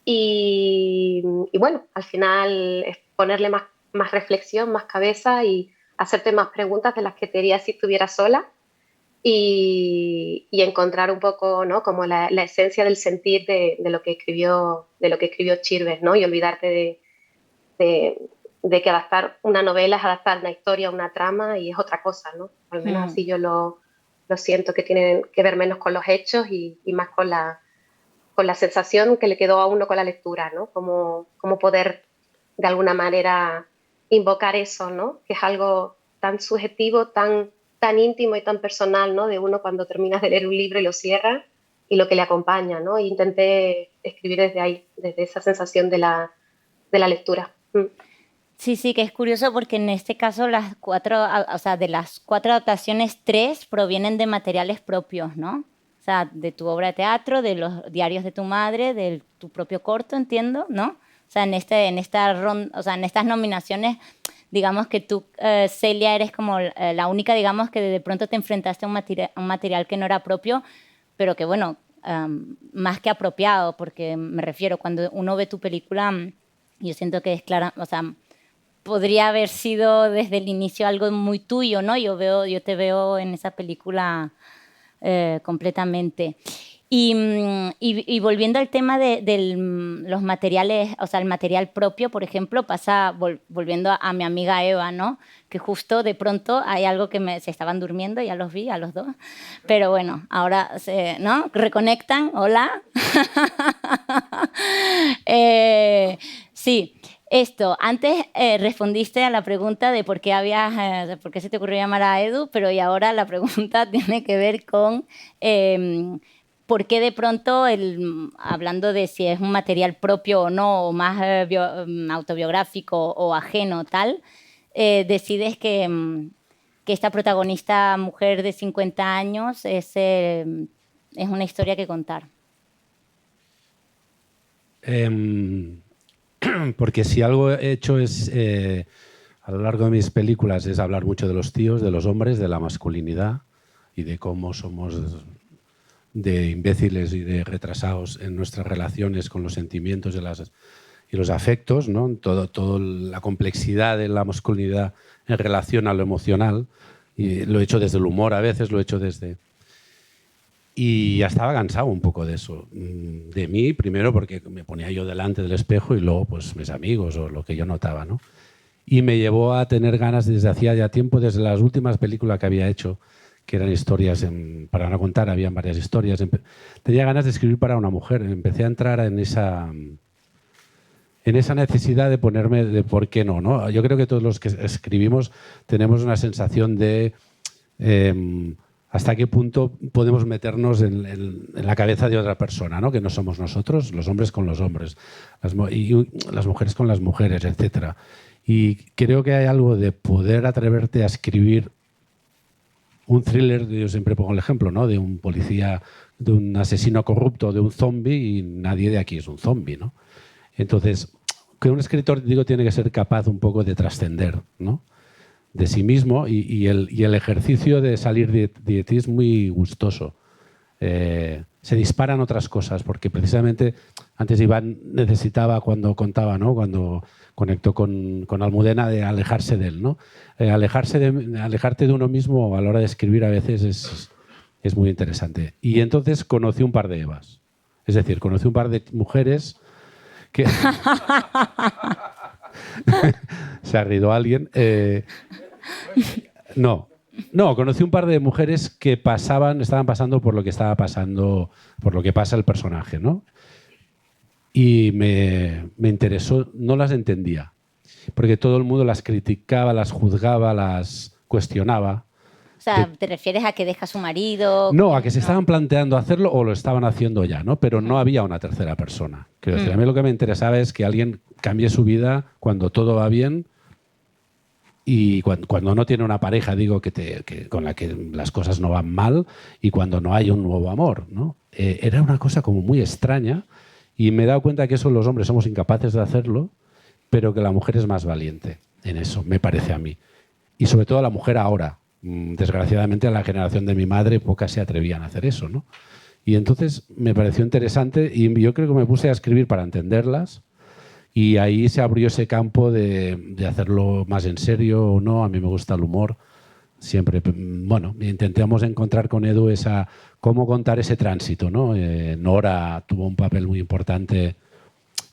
y bueno, al final es ponerle más reflexión, más cabeza y hacerte más preguntas de las que te haría si estuviera sola y encontrar un poco, ¿no? Como la esencia del sentir de lo que escribió Chirves, ¿no? Y olvidarte de que adaptar una novela es adaptar una historia, una trama y es otra cosa, ¿no? Al menos así yo lo siento, que tienen que ver menos con los hechos y más con la sensación que le quedó a uno con la lectura, ¿no? Como poder de alguna manera invocar eso, ¿no? Que es algo tan subjetivo, tan íntimo y tan personal, ¿no? De uno cuando terminas de leer un libro y lo cierra y lo que le acompaña, ¿no? E intenté escribir desde ahí, desde esa sensación de la lectura. Sí, que es curioso porque en este caso de las 4 adaptaciones, 3 provienen de materiales propios, ¿no? O sea, de tu obra de teatro, de los diarios de tu madre, de tu propio corto, entiendo, ¿no? O sea, en estas nominaciones, digamos que tú, Celia, eres como la única, digamos, que de pronto te enfrentaste a un material que no era propio, pero que, bueno, más que apropiado, porque me refiero, cuando uno ve tu película, yo siento que es clara, o sea, podría haber sido desde el inicio algo muy tuyo, ¿no? Yo te veo en esa película completamente. Y volviendo al tema de los materiales, o sea, el material propio, por ejemplo, pasa, volviendo a mi amiga Eva, ¿no? Que justo de pronto hay algo que se estaban durmiendo, ya los vi a los dos, pero bueno, ahora, ¿no? Reconectan, hola. Sí. Esto, antes respondiste a la pregunta de por qué se te ocurrió llamar a Edu, pero y ahora la pregunta tiene que ver con por qué de pronto, hablando de si es un material propio o no, o más autobiográfico o ajeno, tal, decides que esta protagonista mujer de 50 años es una historia que contar. Porque si algo he hecho es, a lo largo de mis películas, es hablar mucho de los tíos, de los hombres, de la masculinidad y de cómo somos de imbéciles y de retrasados en nuestras relaciones con los sentimientos y los afectos, ¿no? Toda la complejidad de la masculinidad en relación a lo emocional. Y lo he hecho desde el humor a veces, lo he hecho desde... Y ya estaba cansado un poco de eso. De mí, primero porque me ponía yo delante del espejo y luego pues mis amigos o lo que yo notaba, ¿no? Y me llevó a tener ganas desde hacía ya tiempo, desde las últimas películas que había hecho, que eran historias para no contar, habían varias historias. Tenía ganas de escribir para una mujer. Empecé a entrar en esa necesidad de ponerme de por qué no, ¿no? Yo creo que todos los que escribimos tenemos una sensación de hasta qué punto podemos meternos en la cabeza de otra persona, ¿no? Que no somos nosotros, los hombres con los hombres, y las mujeres con las mujeres, etc. Y creo que hay algo de poder atreverte a escribir un thriller, yo siempre pongo el ejemplo, ¿no? De un policía, de un asesino corrupto, de un zombie, y nadie de aquí es un zombie, ¿no? Entonces, que un escritor, digo, tiene que ser capaz un poco de trascender, ¿no? De sí mismo, y el ejercicio de salir de ti es muy gustoso. Se disparan otras cosas, porque precisamente antes Iván necesitaba, cuando contaba, ¿no? Cuando conectó con Almudena, de alejarse de él, ¿no? Alejarte de uno mismo a la hora de escribir a veces es muy interesante. Y entonces conocí un par de Evas. Es decir, conocí un par de mujeres que... Se ha rido alguien. No, conocí un par de mujeres que estaban pasando por lo que estaba pasando, por lo que pasa el personaje, ¿no? Y me interesó, no las entendía, porque todo el mundo las criticaba, las juzgaba, las cuestionaba. O sea, ¿te refieres a que deja a su marido? No, a que se estaban planteando hacerlo o lo estaban haciendo ya, ¿no? Pero no había una tercera persona. Quiero decir, a mí lo que me interesaba es que alguien cambie su vida cuando todo va bien y cuando no tiene una pareja, digo, con la que las cosas no van mal, y cuando no hay un nuevo amor, ¿no? Era una cosa como muy extraña, y me he dado cuenta que eso los hombres somos incapaces de hacerlo, pero que la mujer es más valiente en eso, me parece a mí. Y sobre todo la mujer ahora. Desgraciadamente a la generación de mi madre pocas se atrevían a hacer eso, ¿no? Y entonces me pareció interesante, y yo creo que me puse a escribir para entenderlas, y ahí se abrió ese campo de hacerlo más en serio o no. A mí me gusta el humor. Siempre, bueno, intentamos encontrar con Edu cómo contar ese tránsito, ¿no? Nora tuvo un papel muy importante,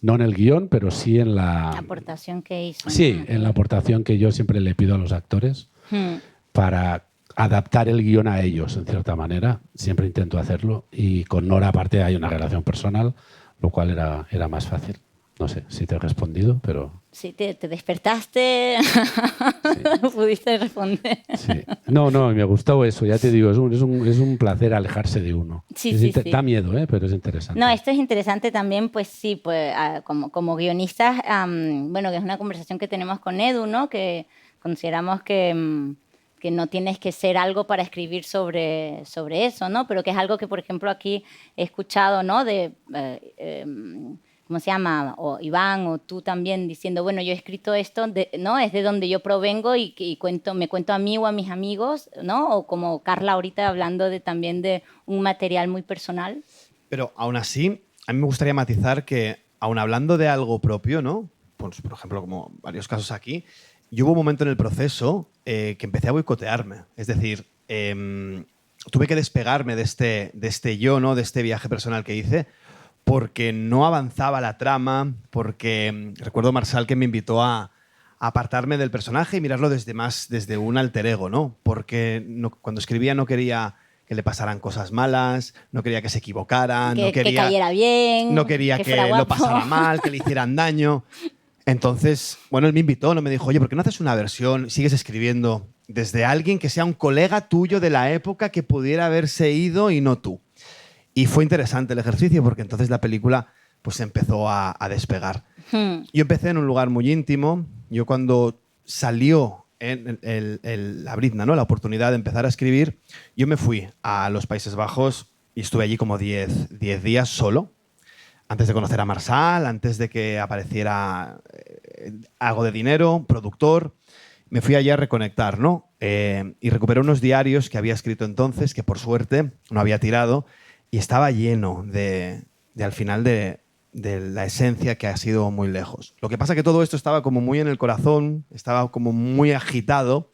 no en el guión, pero sí en la aportación que hizo. Sí, en la aportación que yo siempre le pido a los actores para adaptar el guión a ellos, en cierta manera. Siempre intento hacerlo, y con Nora aparte hay una relación personal, lo cual era más fácil. No sé si te he respondido, pero... Sí, te despertaste, sí. Pudiste responder. Sí. No, me gustó eso, ya te digo, es un placer alejarse de uno. Sí. Da miedo, pero es interesante. No, esto es interesante también, pues sí, pues, como guionistas, bueno, que es una conversación que tenemos con Edu, ¿no? Que consideramos que no tienes que ser algo para escribir sobre eso, ¿no? Pero que es algo que, por ejemplo, aquí he escuchado, ¿no? ¿Cómo se llama? O Iván o tú también diciendo, bueno, yo he escrito esto, ¿no? Es de donde yo provengo y me cuento a mí o a mis amigos, ¿no? O como Carla ahorita hablando también de un material muy personal. Pero aún así, a mí me gustaría matizar que, aún hablando de algo propio, ¿no? Pues, por ejemplo, como varios casos aquí, yo hubo un momento en el proceso que empecé a boicotearme. Es decir, tuve que despegarme de este yo, ¿no? De este viaje personal que hice, porque no avanzaba la trama, porque recuerdo Marsal que me invitó a apartarme del personaje y mirarlo desde un alter ego, ¿no? Porque cuando escribía no quería que le pasaran cosas malas, no quería que se equivocara, que cayera bien, no quería que lo pasara mal, que le hicieran daño. Entonces, bueno, él me invitó, me dijo, oye, ¿por qué no haces una versión, sigues escribiendo desde alguien que sea un colega tuyo de la época que pudiera haberse ido y no tú? Y fue interesante el ejercicio, porque entonces la película pues empezó a despegar. Yo empecé en un lugar muy íntimo. Yo, cuando salió la brizna, ¿no? La oportunidad de empezar a escribir, yo me fui a los Países Bajos y estuve allí como 10 días solo, antes de conocer a Marsal, antes de que apareciera algo de dinero, productor. Me fui allá a reconectar, ¿no? Y recuperé unos diarios que había escrito entonces, que por suerte no había tirado, y estaba lleno al final de la esencia, que ha sido muy lejos. Lo que pasa es que todo esto estaba como muy en el corazón, estaba como muy agitado,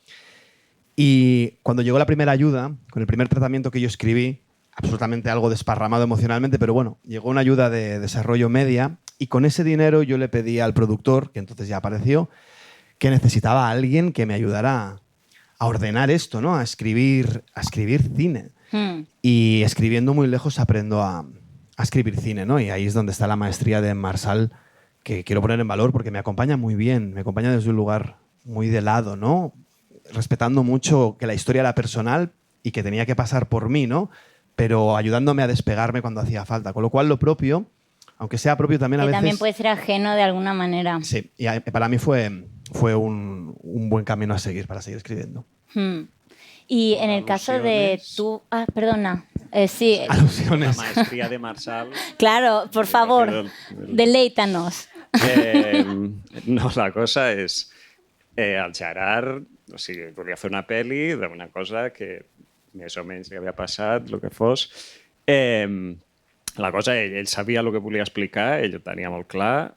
y cuando llegó la primera ayuda, con el primer tratamiento que yo escribí, absolutamente algo desparramado emocionalmente, pero bueno, llegó una ayuda de desarrollo media y con ese dinero yo le pedí al productor, que entonces ya apareció, que necesitaba a alguien que me ayudara a ordenar esto, ¿no? A escribir cine. Y escribiendo muy lejos aprendo a escribir cine, ¿no? Y ahí es donde está la maestría de Marsal, que quiero poner en valor porque me acompaña muy bien, me acompaña desde un lugar muy de lado, ¿no? Respetando mucho que la historia era personal y que tenía que pasar por mí, ¿no? Pero ayudándome a despegarme cuando hacía falta. Con lo cual lo propio, aunque sea propio también a Que veces... también puede ser ajeno de alguna manera. Sí, y para mí fue un buen camino a seguir para seguir escribiendo. Y en el caso de tú... perdona. Sí. Alusiones. La maestría de Marsal. Claro, por favor, deleítanos. No, la cosa és... el Gerard, o sigui, volia fer una pel·li d'una cosa que més o menys li havia passat, el que fos. La cosa, ell sabia el que volia explicar, ell ho tenia molt clar,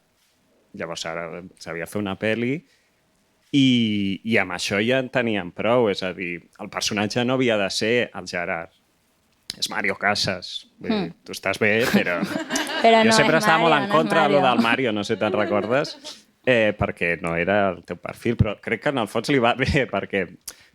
llavors ara sabia fer una pel·li i amb això ja en tenien prou, és a dir, el personatge no havia de ser el Gerard, és Mario Casas. Vull dir, tu estàs bé, però Però jo no sempre és estava molt Mario, en no és contra de lo Mario. del Mario, no sé si te'n recordes, perquè no era el teu perfil, però crec que en el fons li va bé, perquè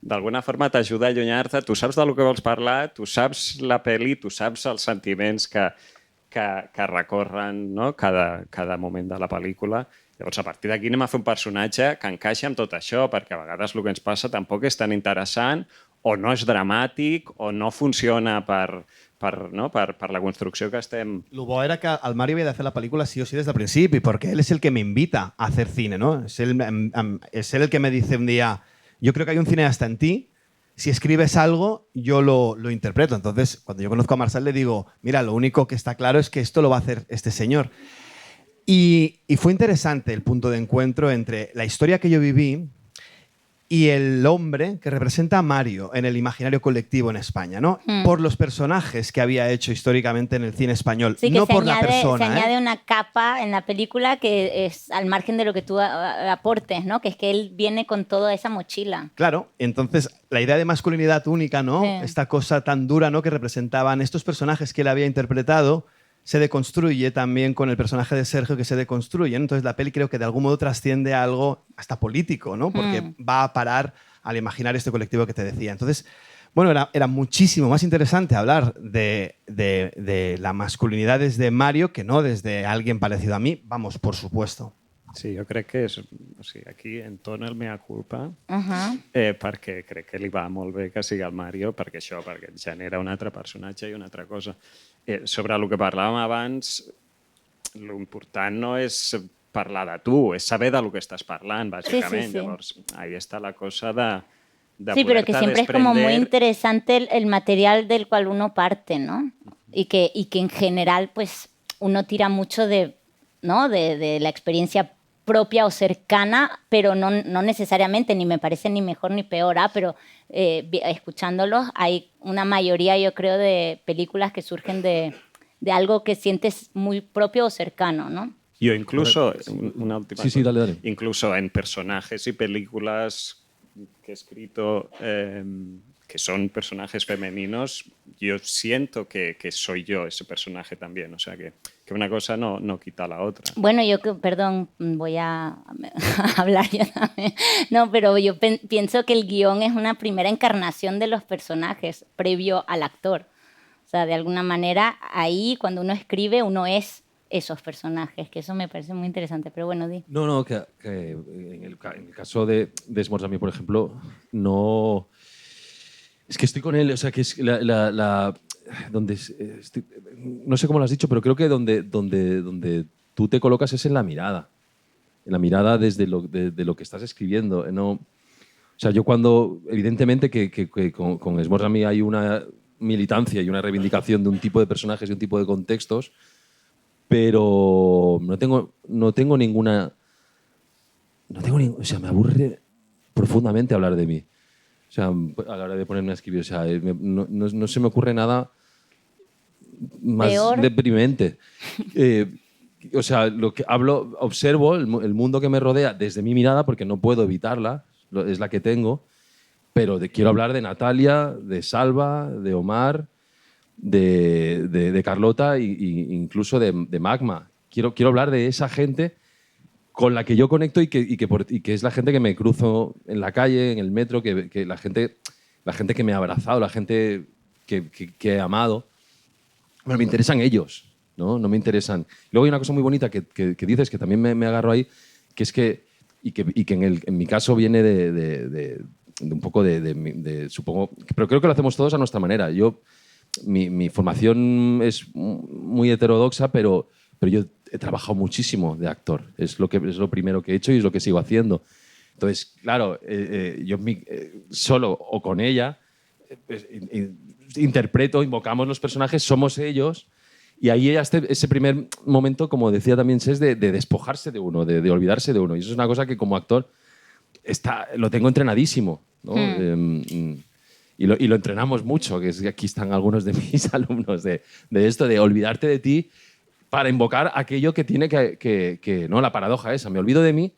d'alguna forma t'ajuda a allunyar-te, tu saps del que vols parlar, tu saps la pel·li, tu saps els sentiments que recorren, no? cada moment de la pel·lícula. Llavors, a partir d'aquí anem a fer un personatge que encaixa amb tot això, perquè a vegades el que ens passa tampoc és tan interessant, o no és dramàtic, o no funciona per la construcció que estem... Lo bo era que al Mario había de hacer la película sí o sí desde el principio, porque él es el que me invita a hacer cine, ¿no? Es él el que me dice un día, yo creo que hay un cineasta en ti, si escribes algo, yo lo interpreto. Entonces, cuando yo conozco a Marsal le digo, mira, lo único que está claro es que esto lo va a hacer este señor. Y fue interesante el punto de encuentro entre la historia que yo viví y el hombre que representa a Mario en el imaginario colectivo en España, ¿no? Por los personajes que había hecho históricamente en el cine español, Sí, que no se por la añade, persona. se añade una capa en la película que es al margen de lo que tú aportes, ¿no? Que es que él viene con toda esa mochila. Claro, entonces la idea de masculinidad única, ¿no? Sí. Esta cosa tan dura, ¿no? Que representaban estos personajes que él había interpretado, se deconstruye también con el personaje de Sergio que se deconstruye, ¿no? Entonces la peli creo que de algún modo trasciende a algo hasta político, ¿no? Porque va a parar al imaginar este colectivo que te decía. Entonces, bueno, era muchísimo más interesante hablar de la masculinidad desde Mario que no desde alguien parecido a mí. Vamos, por supuesto. Sí, jo crec que és... O sigui, aquí entona el mea culpa perquè crec que li va molt bé que sigui el Mario, perquè això, perquè genera un altre personatge i una altra cosa. Sobre el que parlàvem abans, l'important no és parlar de tu, és saber del que estàs parlant, bàsicament. Sí. Llavors, ahí està la cosa de Sí, pero que siempre es como muy interesante el material del cual uno parte, ¿no? Y que en general, pues, uno tira mucho de la experiencia propia o cercana, pero no necesariamente, ni me parece ni mejor ni peor, pero escuchándolos hay una mayoría, yo creo, de películas que surgen de algo que sientes muy propio o cercano, ¿no? Yo incluso, una última Sí, dale. Incluso en personajes y películas que he escrito que son personajes femeninos, yo siento que soy yo ese personaje también. O sea, que una cosa no quita la otra. Bueno, perdón, voy a hablar yo también. No, pero yo pienso que el guión es una primera encarnación de los personajes previo al actor. O sea, de alguna manera, ahí cuando uno escribe, uno es esos personajes, que eso me parece muy interesante. Pero bueno, di. No, que en el caso de Esmorza, a mí, por ejemplo, no... Es que estoy con él, o sea, que es donde no sé cómo lo has dicho, pero creo que donde tú te colocas es en la mirada desde de lo que estás escribiendo. No, o sea, yo cuando, evidentemente que con Esmorza a mí hay una militancia y una reivindicación de un tipo de personajes y un tipo de contextos, pero no tengo ninguna... o sea, me aburre profundamente hablar de mí. O sea, a la hora de ponerme a escribir, o sea, no se me ocurre nada más Peor. deprimente. O sea, observo el mundo que me rodea desde mi mirada porque no puedo evitarla, es la que tengo, pero quiero hablar de Natalia, de Salva, de Omar, de Carlota e incluso de Magma. Quiero hablar de esa gente con la que yo conecto y que es la gente que me cruzo en la calle, en el metro, que la gente que me ha abrazado, la gente que he amado. Bueno, me interesan ellos, ¿no? No me interesan. Luego hay una cosa muy bonita que dices, que también me agarro ahí, que es que en mi caso viene de un poco supongo, pero creo que lo hacemos todos a nuestra manera. Mi formación es muy heterodoxa, pero yo he trabajado muchísimo de actor. Es lo primero que he hecho y es lo que sigo haciendo. Entonces, claro, yo solo o con ella interpreto, invocamos los personajes, somos ellos. Y ahí ese primer momento, como decía también Ses, de despojarse de uno, de olvidarse de uno. Y eso es una cosa que como actor lo tengo entrenadísimo, ¿no? Y lo entrenamos mucho, que aquí están algunos de mis alumnos de esto, de olvidarte de ti para invocar aquello que tiene que ¿no? La paradoja esa, me olvido de mí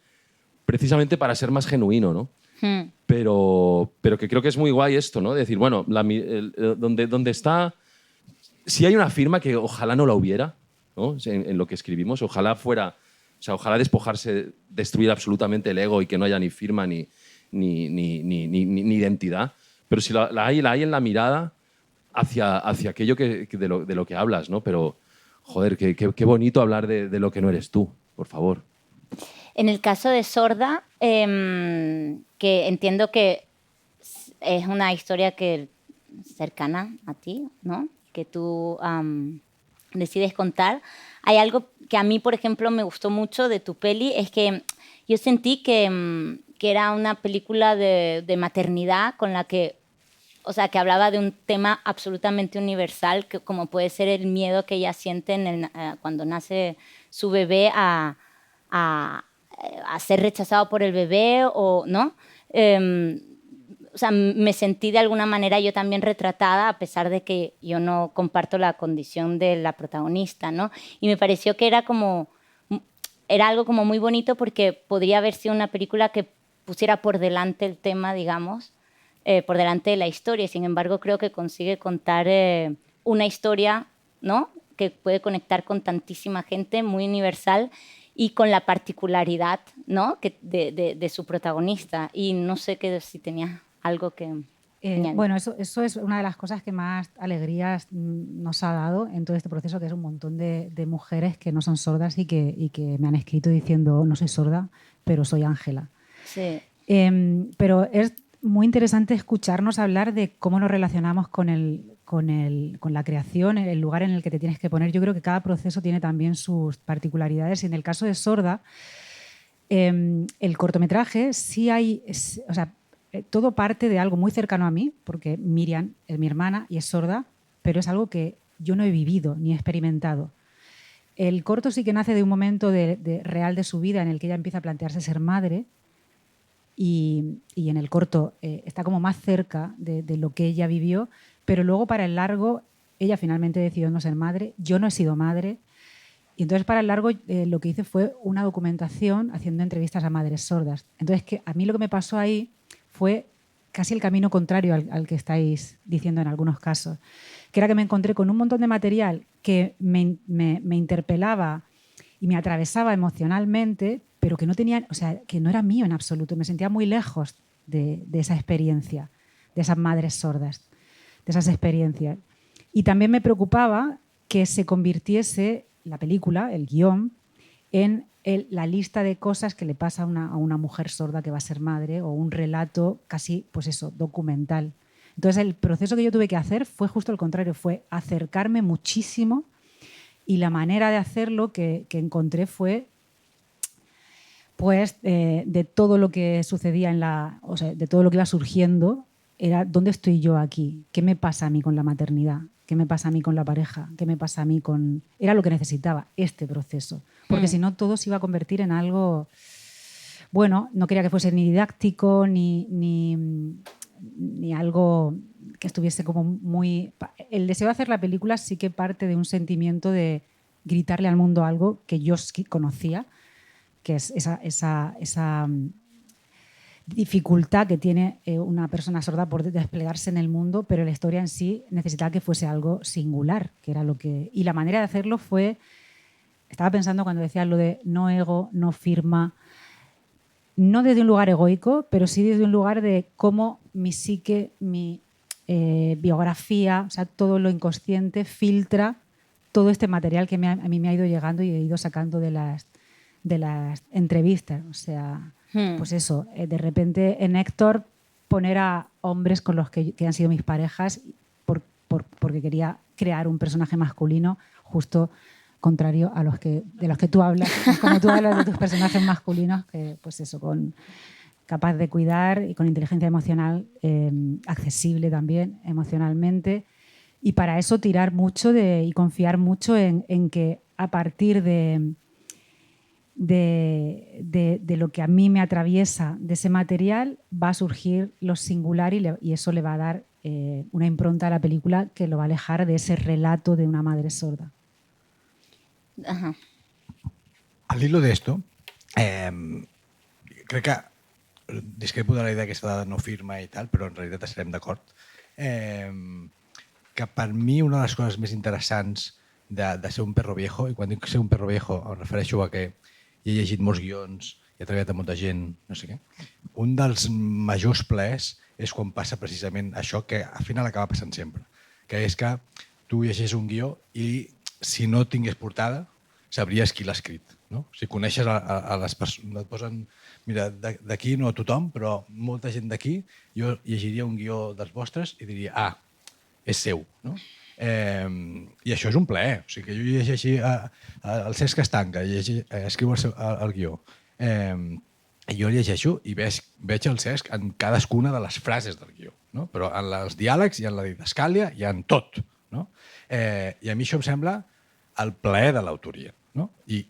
precisamente para ser más genuino, ¿no? Pero que creo que es muy guay esto, ¿no? De decir, bueno, donde está... Si hay una firma que ojalá no la hubiera, ¿no? En lo que escribimos, ojalá fuera... O sea, ojalá despojarse, destruir absolutamente el ego y que no haya ni firma ni identidad. Pero si la hay en la mirada hacia aquello de lo que hablas, ¿no? Pero, joder, qué bonito hablar de lo que no eres tú, por favor. En el caso de Sorda, que entiendo que es una historia cercana a ti, ¿no? Que tú decides contar. Hay algo que a mí, por ejemplo, me gustó mucho de tu peli, es que yo sentí que era una película de maternidad con la que, o sea, que hablaba de un tema absolutamente universal, como puede ser el miedo que ella siente cuando nace su bebé a ser rechazado por el bebé, o ¿no? O sea, me sentí de alguna manera yo también retratada, a pesar de que yo no comparto la condición de la protagonista, ¿no? Y me pareció que era algo como muy bonito, porque podría haber sido una película que pusiera por delante el tema, digamos, por delante de la historia. Sin embargo, creo que consigue contar una historia, ¿no? Que puede conectar con tantísima gente, muy universal, y con la particularidad, ¿no? de su protagonista. Y no sé si tenía algo que... Bueno, eso es una de las cosas que más alegrías nos ha dado en todo este proceso, que es un montón de mujeres que no son sordas y que me han escrito diciendo, no soy sorda, pero soy Ángela. Sí. Pero es muy interesante escucharnos hablar de cómo nos relacionamos con la creación, el lugar en el que te tienes que poner. Yo creo que cada proceso tiene también sus particularidades. Y en el caso de Sorda, el cortometraje sí hay... O sea, todo parte de algo muy cercano a mí, porque Miriam es mi hermana y es sorda, pero es algo que yo no he vivido ni he experimentado. El corto sí que nace de un momento real de su vida en el que ella empieza a plantearse ser madre, y en el corto está como más cerca de lo que ella vivió, pero luego para el largo ella finalmente decidió no ser madre, yo no he sido madre, y entonces para el largo lo que hice fue una documentación haciendo entrevistas a madres sordas. Entonces a mí lo que me pasó ahí fue casi el camino contrario al que estáis diciendo en algunos casos, que era que me encontré con un montón de material que me interpelaba y me atravesaba emocionalmente, pero que no tenía, o sea, que no era mío en absoluto. Me sentía muy lejos de esa experiencia, de esas madres sordas, de esas experiencias. Y también me preocupaba que se convirtiese la película, el guión, en la lista de cosas que le pasa a una mujer sorda que va a ser madre, o un relato casi, pues eso, documental. Entonces el proceso que yo tuve que hacer fue justo el contrario, fue acercarme muchísimo, y la manera de hacerlo que encontré fue pues de todo lo que sucedía o sea, de todo lo que iba surgiendo, era ¿dónde estoy yo aquí? ¿Qué me pasa a mí con la maternidad? ¿Qué me pasa a mí con la pareja? ¿Qué me pasa a mí con...? Era lo que necesitaba, este proceso. Porque si no, todo se iba a convertir en algo... Bueno, no quería que fuese ni didáctico, ni algo que estuviese como muy... El deseo de hacer la película sí que parte de un sentimiento de gritarle al mundo algo que yo conocía, que es esa dificultad que tiene una persona sorda por desplegarse en el mundo, pero la historia en sí necesitaba que fuese algo singular, que era lo que... Y la manera de hacerlo fue... Estaba pensando cuando decías lo de no ego, no firma, no desde un lugar egoico, pero sí desde un lugar de cómo mi psique, mi biografía, o sea, todo lo inconsciente filtra todo este material que a mí me ha ido llegando y he ido sacando de las entrevistas. O sea, pues eso, de repente en Héctor poner a hombres con los que han sido mis parejas porque quería crear un personaje masculino justo contrario a de los que tú hablas, como tú hablas de tus personajes masculinos, que pues eso, capaz de cuidar y con inteligencia emocional, accesible también emocionalmente. Y para eso tirar mucho y confiar mucho en que a partir de lo que a mí me atraviesa de ese material va a surgir lo singular y eso le va a dar una impronta a la película que lo va a alejar de ese relato de una madre sorda. Ajá. Al hilo d'esto, crec que discrepo de la idea aquesta de no firma i tal, però en realitat estarem d'acord. Que per mi una de les coses més interessants de ser un perro viejo, i quan dic ser un perro viejo em refereixo a que he llegit molts guions, he treballat amb molta gent, no sé què, un dels majors plaers és quan passa precisament això que al final acaba passant sempre, que és que tu llegeixes un guió i si no tingués portada sabries qui l'ha escrit. No? Si coneixes a les persones, et posen, mira, d'aquí no tothom, però molta gent d'aquí, jo llegiria un guió dels vostres i diria, és seu. No? I això és un plaer. O sigui, que jo llegeixi el Cesc Estanca, escriu el guió. Jo llegeixo i veig el Cesc en cadascuna de les frases del guió, no? Però en els diàlegs i en la didascàlia i en tot. No? I a mi això em sembla el plaer de l'autoria. No? I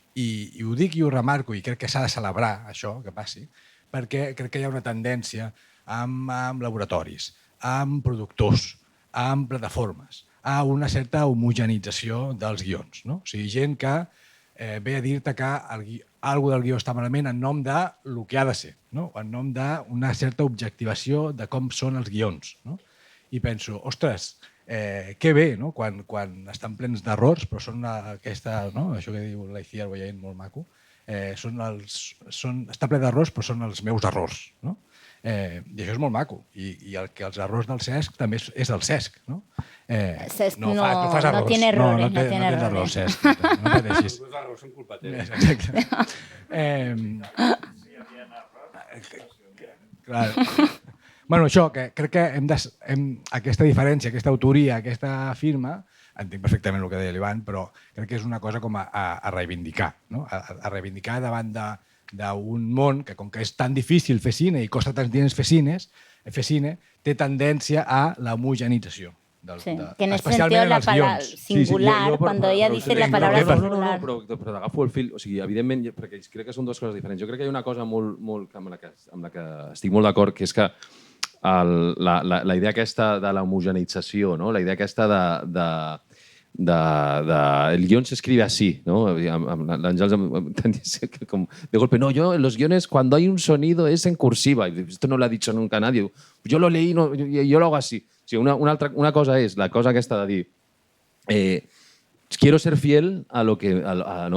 ho dic i ho remarco i crec que s'ha de celebrar això que passi perquè crec que hi ha una tendència amb laboratoris, amb productors, amb plataformes, a una certa homogenització dels guions. No? O sigui, gent que ve a dir-te que alguna del guió està malament en nom de lo que ha de ser, no? En nom d'una certa objectivació de com són els guions. No? I penso, ostres, que bé, no? Quan estan plens d'errors, però són aquesta, no? Això que diu l'Aiciar Boyain, molt maco, està ple d'errors, però són els meus errors. No? I això és molt maco. I els errors del Cesc també és del Cesc. No? Cesc no fas errors. No tiene errores. No tens errors, Cesc. No pateixis. Els errors són culpa teva. Exacte. Clar. Bueno, això, que crec que aquesta diferència, aquesta autoria, aquesta firma, entenc perfectament el que deia l'Ivan, però crec que és una cosa com a reivindicar, no? A reivindicar davant d'un món que, com que és tan difícil fer cine i costa tants diners fer cine, té tendència a l'homogenització. Sí, que en ese sentido la palabra singular, cuando ella dice la palabra singular... No, però t'agafo el fil, o sigui, evidentment, perquè crec que són dues coses diferents. Jo crec que hi ha una cosa amb la que estic molt d'acord, que és que la idea aquesta de l'homogeneització, no? La idea aquesta el guión se escribe así, ¿no? L'Àngels de golpe, no, yo en los guiones cuando hay un sonido es en cursiva. Esto no lo ha dicho nunca nadie. Yo lo leí, yo lo hago así. O sigui, una cosa és la cosa aquesta de dir quiero ser fiel a lo que a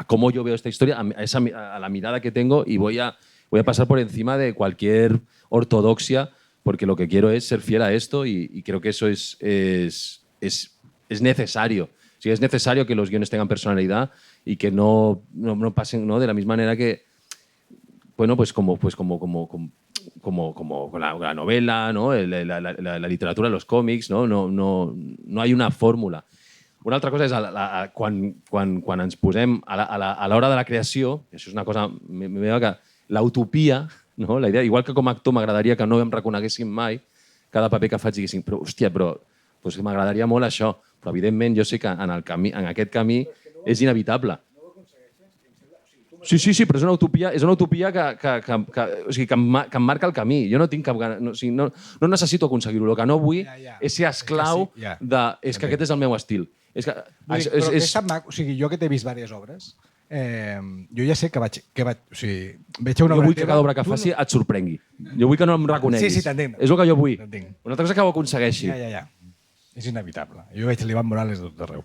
cómo yo veo esta historia, a la mirada que tengo y voy a pasar por encima de cualquier ortodoxia porque lo que quiero es ser fiel a esto y creo que eso es necesario. O sea, es necesario que los guiones tengan personalidad y que no pasen, ¿no? De la misma manera que, bueno, pues como la novela, ¿no? La literatura, los còmics, no hay una fórmula. Una altra cosa és quan ens posem a l'hora de la creació, això és una cosa meva, que l'utopia, no? La idea, igual que com a actor m'agradaria que no em reconeguessin mai cada paper que faig, diguessin, però hòstia, doncs m'agradaria molt això, però evidentment jo sé que en aquest camí és inevitable. Sí, però és una utopia que em marca el camí. Jo no tinc cap gana, no necessito aconseguir-ho. El que no vull és ser esclau és que aquest és el meu estil. Però és tan maco. O sigui, jo que t'he vist diverses obres, jo ja sé que vaig o sigui, veig una jo obra vull que teva, cada obra que tu faci et sorprengui. Jo vull que no em reconeguis. Sí, t'entenc. És el que jo vull. T'entenc. Una altra cosa que ho aconsegueixi. Ja. És inevitable. Jo veig l'Ivan Morales de tot arreu.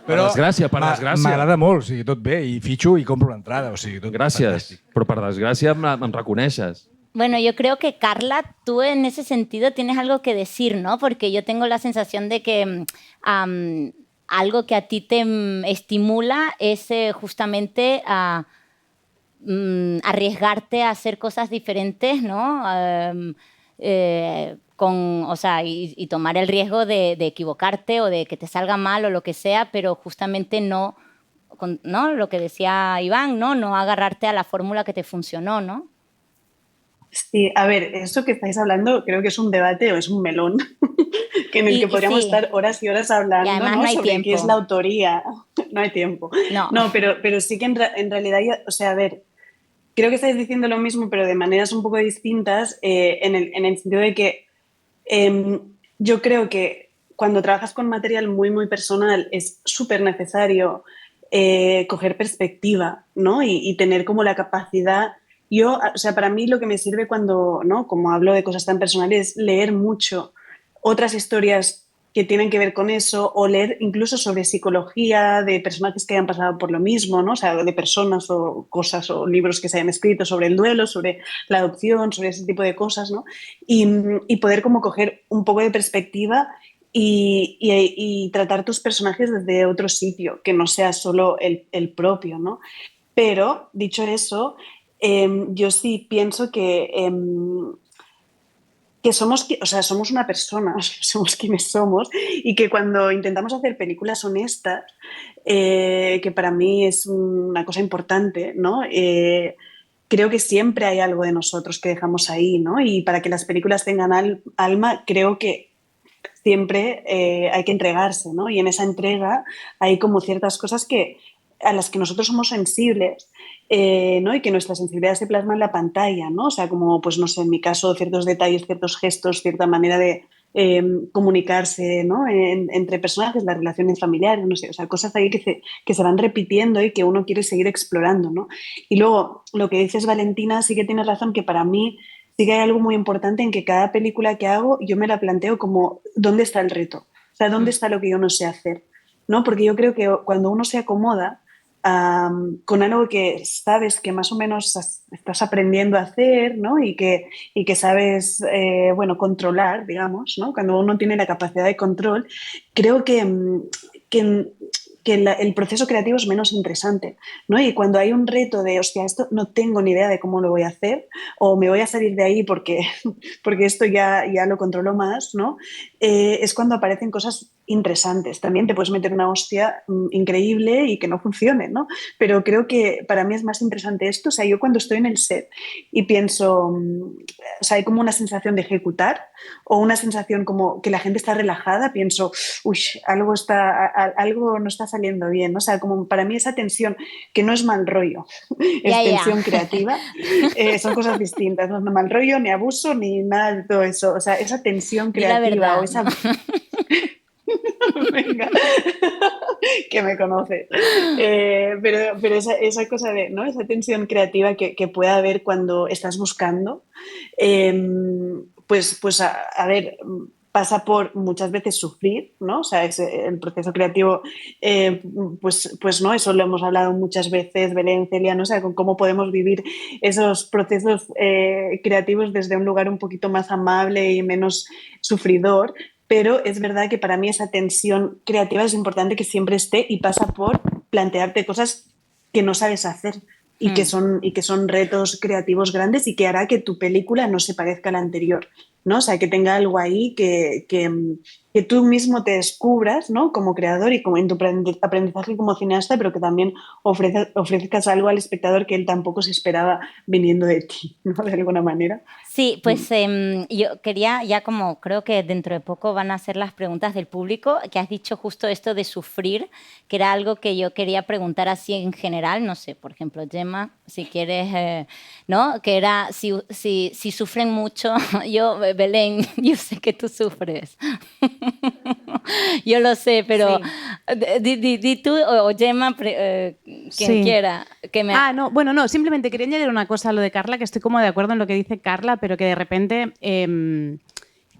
Per desgràcia. M'agrada molt, o sigui, tot bé, i fitxo i compro l'entrada. O sigui, tot Gràcies, fantàstic. però per desgràcia em reconeixes. Bueno, yo creo que Carla, tú en ese sentido tienes algo que decir, ¿no? Porque yo tengo la sensación de que algo que a ti te estimula es justamente arriesgarte a hacer cosas diferentes, ¿no? Y tomar el riesgo de equivocarte o de que te salga mal o lo que sea, pero justamente no lo que decía Iván, no agarrarte a la fórmula que te funcionó, ¿no? Sí, a ver, esto que estáis hablando creo que es un debate o es un melón en el que podríamos estar horas y horas hablando, y además ¿no? no hay sobre tiempo. qué es la autoría. No hay tiempo. No, pero sí que en realidad, o sea, a ver, creo que estáis diciendo lo mismo, pero de maneras un poco distintas, en el sentido de que yo creo que cuando trabajas con material muy, muy personal es súper necesario coger perspectiva, ¿no? Y tener como la capacidad. O sea, para mí lo que me sirve cuando, ¿no? Como hablo de cosas tan personales, es leer mucho otras historias que tienen que ver con eso, o leer incluso sobre psicología de personajes que hayan pasado por lo mismo, ¿no? O sea, de personas o cosas o libros que se hayan escrito sobre el duelo, sobre la adopción, sobre ese tipo de cosas, ¿no? Y poder como coger un poco de perspectiva y tratar tus personajes desde otro sitio, que no sea solo el propio, ¿no? Pero, dicho eso, yo sí pienso que somos una persona, somos quienes somos, y que cuando intentamos hacer películas honestas, que para mí es una cosa importante, ¿no? Creo que siempre hay algo de nosotros que dejamos ahí, ¿no? Y para que las películas tengan alma, creo que siempre hay que entregarse, ¿no? Y en esa entrega hay como ciertas cosas a las que nosotros somos sensibles, ¿no? Y que nuestra sensibilidad se plasma en la pantalla, ¿no? O sea, como, pues no sé, en mi caso, ciertos detalles, ciertos gestos, cierta manera de comunicarse, ¿no? Entre personajes, las relaciones familiares, no sé, o sea, cosas ahí que se van repitiendo y que uno quiere seguir explorando, ¿no? Y luego, lo que dices, Valentina, sí que tienes razón, que para mí sí que hay algo muy importante en que cada película que hago yo me la planteo como, ¿dónde está el reto? O sea, ¿dónde está lo que yo no sé hacer? ¿No? Porque yo creo que cuando uno se acomoda con algo que sabes que más o menos estás aprendiendo a hacer, ¿no? y que sabes controlar, digamos, ¿no? Cuando uno tiene la capacidad de control, creo que el proceso creativo es menos interesante, ¿no? Y cuando hay un reto de, hostia, esto no tengo ni idea de cómo lo voy a hacer, o me voy a salir de ahí porque esto ya lo controlo más, ¿no? Es cuando aparecen cosas interesantes. También te puedes meter una hostia increíble y que no funcione, ¿no? Pero creo que para mí es más interesante esto. O sea, yo cuando estoy en el set y pienso, o sea, hay como una sensación de ejecutar o una sensación como que la gente está relajada, pienso, uy, algo no está saliendo bien, ¿no? O sea, como para mí esa tensión, que no es mal rollo, es tensión creativa, son cosas distintas, no es mal rollo, ni abuso, ni nada de todo eso. O sea, esa tensión creativa o esa... Venga, que me conoce. Pero esa cosa de, ¿no? Esa tensión creativa que puede haber cuando estás buscando, pues a ver, pasa por muchas veces sufrir, ¿no? O sea, el proceso creativo, pues no, eso lo hemos hablado muchas veces, Belén, Celia, ¿no? O sea, con cómo podemos vivir esos procesos creativos desde un lugar un poquito más amable y menos sufridor. Pero es verdad que para mí esa tensión creativa es importante que siempre esté y pasa por plantearte cosas que no sabes hacer y que son retos creativos grandes y que hará que tu película no se parezca a la anterior, ¿no? O sea, que tenga algo ahí que tú mismo te descubras, ¿no? Como creador y como en tu aprendizaje como cineasta, pero que también ofrezcas algo al espectador que él tampoco se esperaba viniendo de ti, ¿no? De alguna manera. Sí, pues yo quería, ya como creo que dentro de poco van a ser las preguntas del público, que has dicho justo esto de sufrir, que era algo que yo quería preguntar así en general, no sé, por ejemplo, Gemma, si quieres, ¿no? Que era si sufren mucho, yo, Belén, yo sé que tú sufres. Yo lo sé, pero di tú o Gemma, quien quiera. Que me... No, simplemente quería añadir una cosa a lo de Carla, que estoy como de acuerdo en lo que dice Carla, pero que de repente...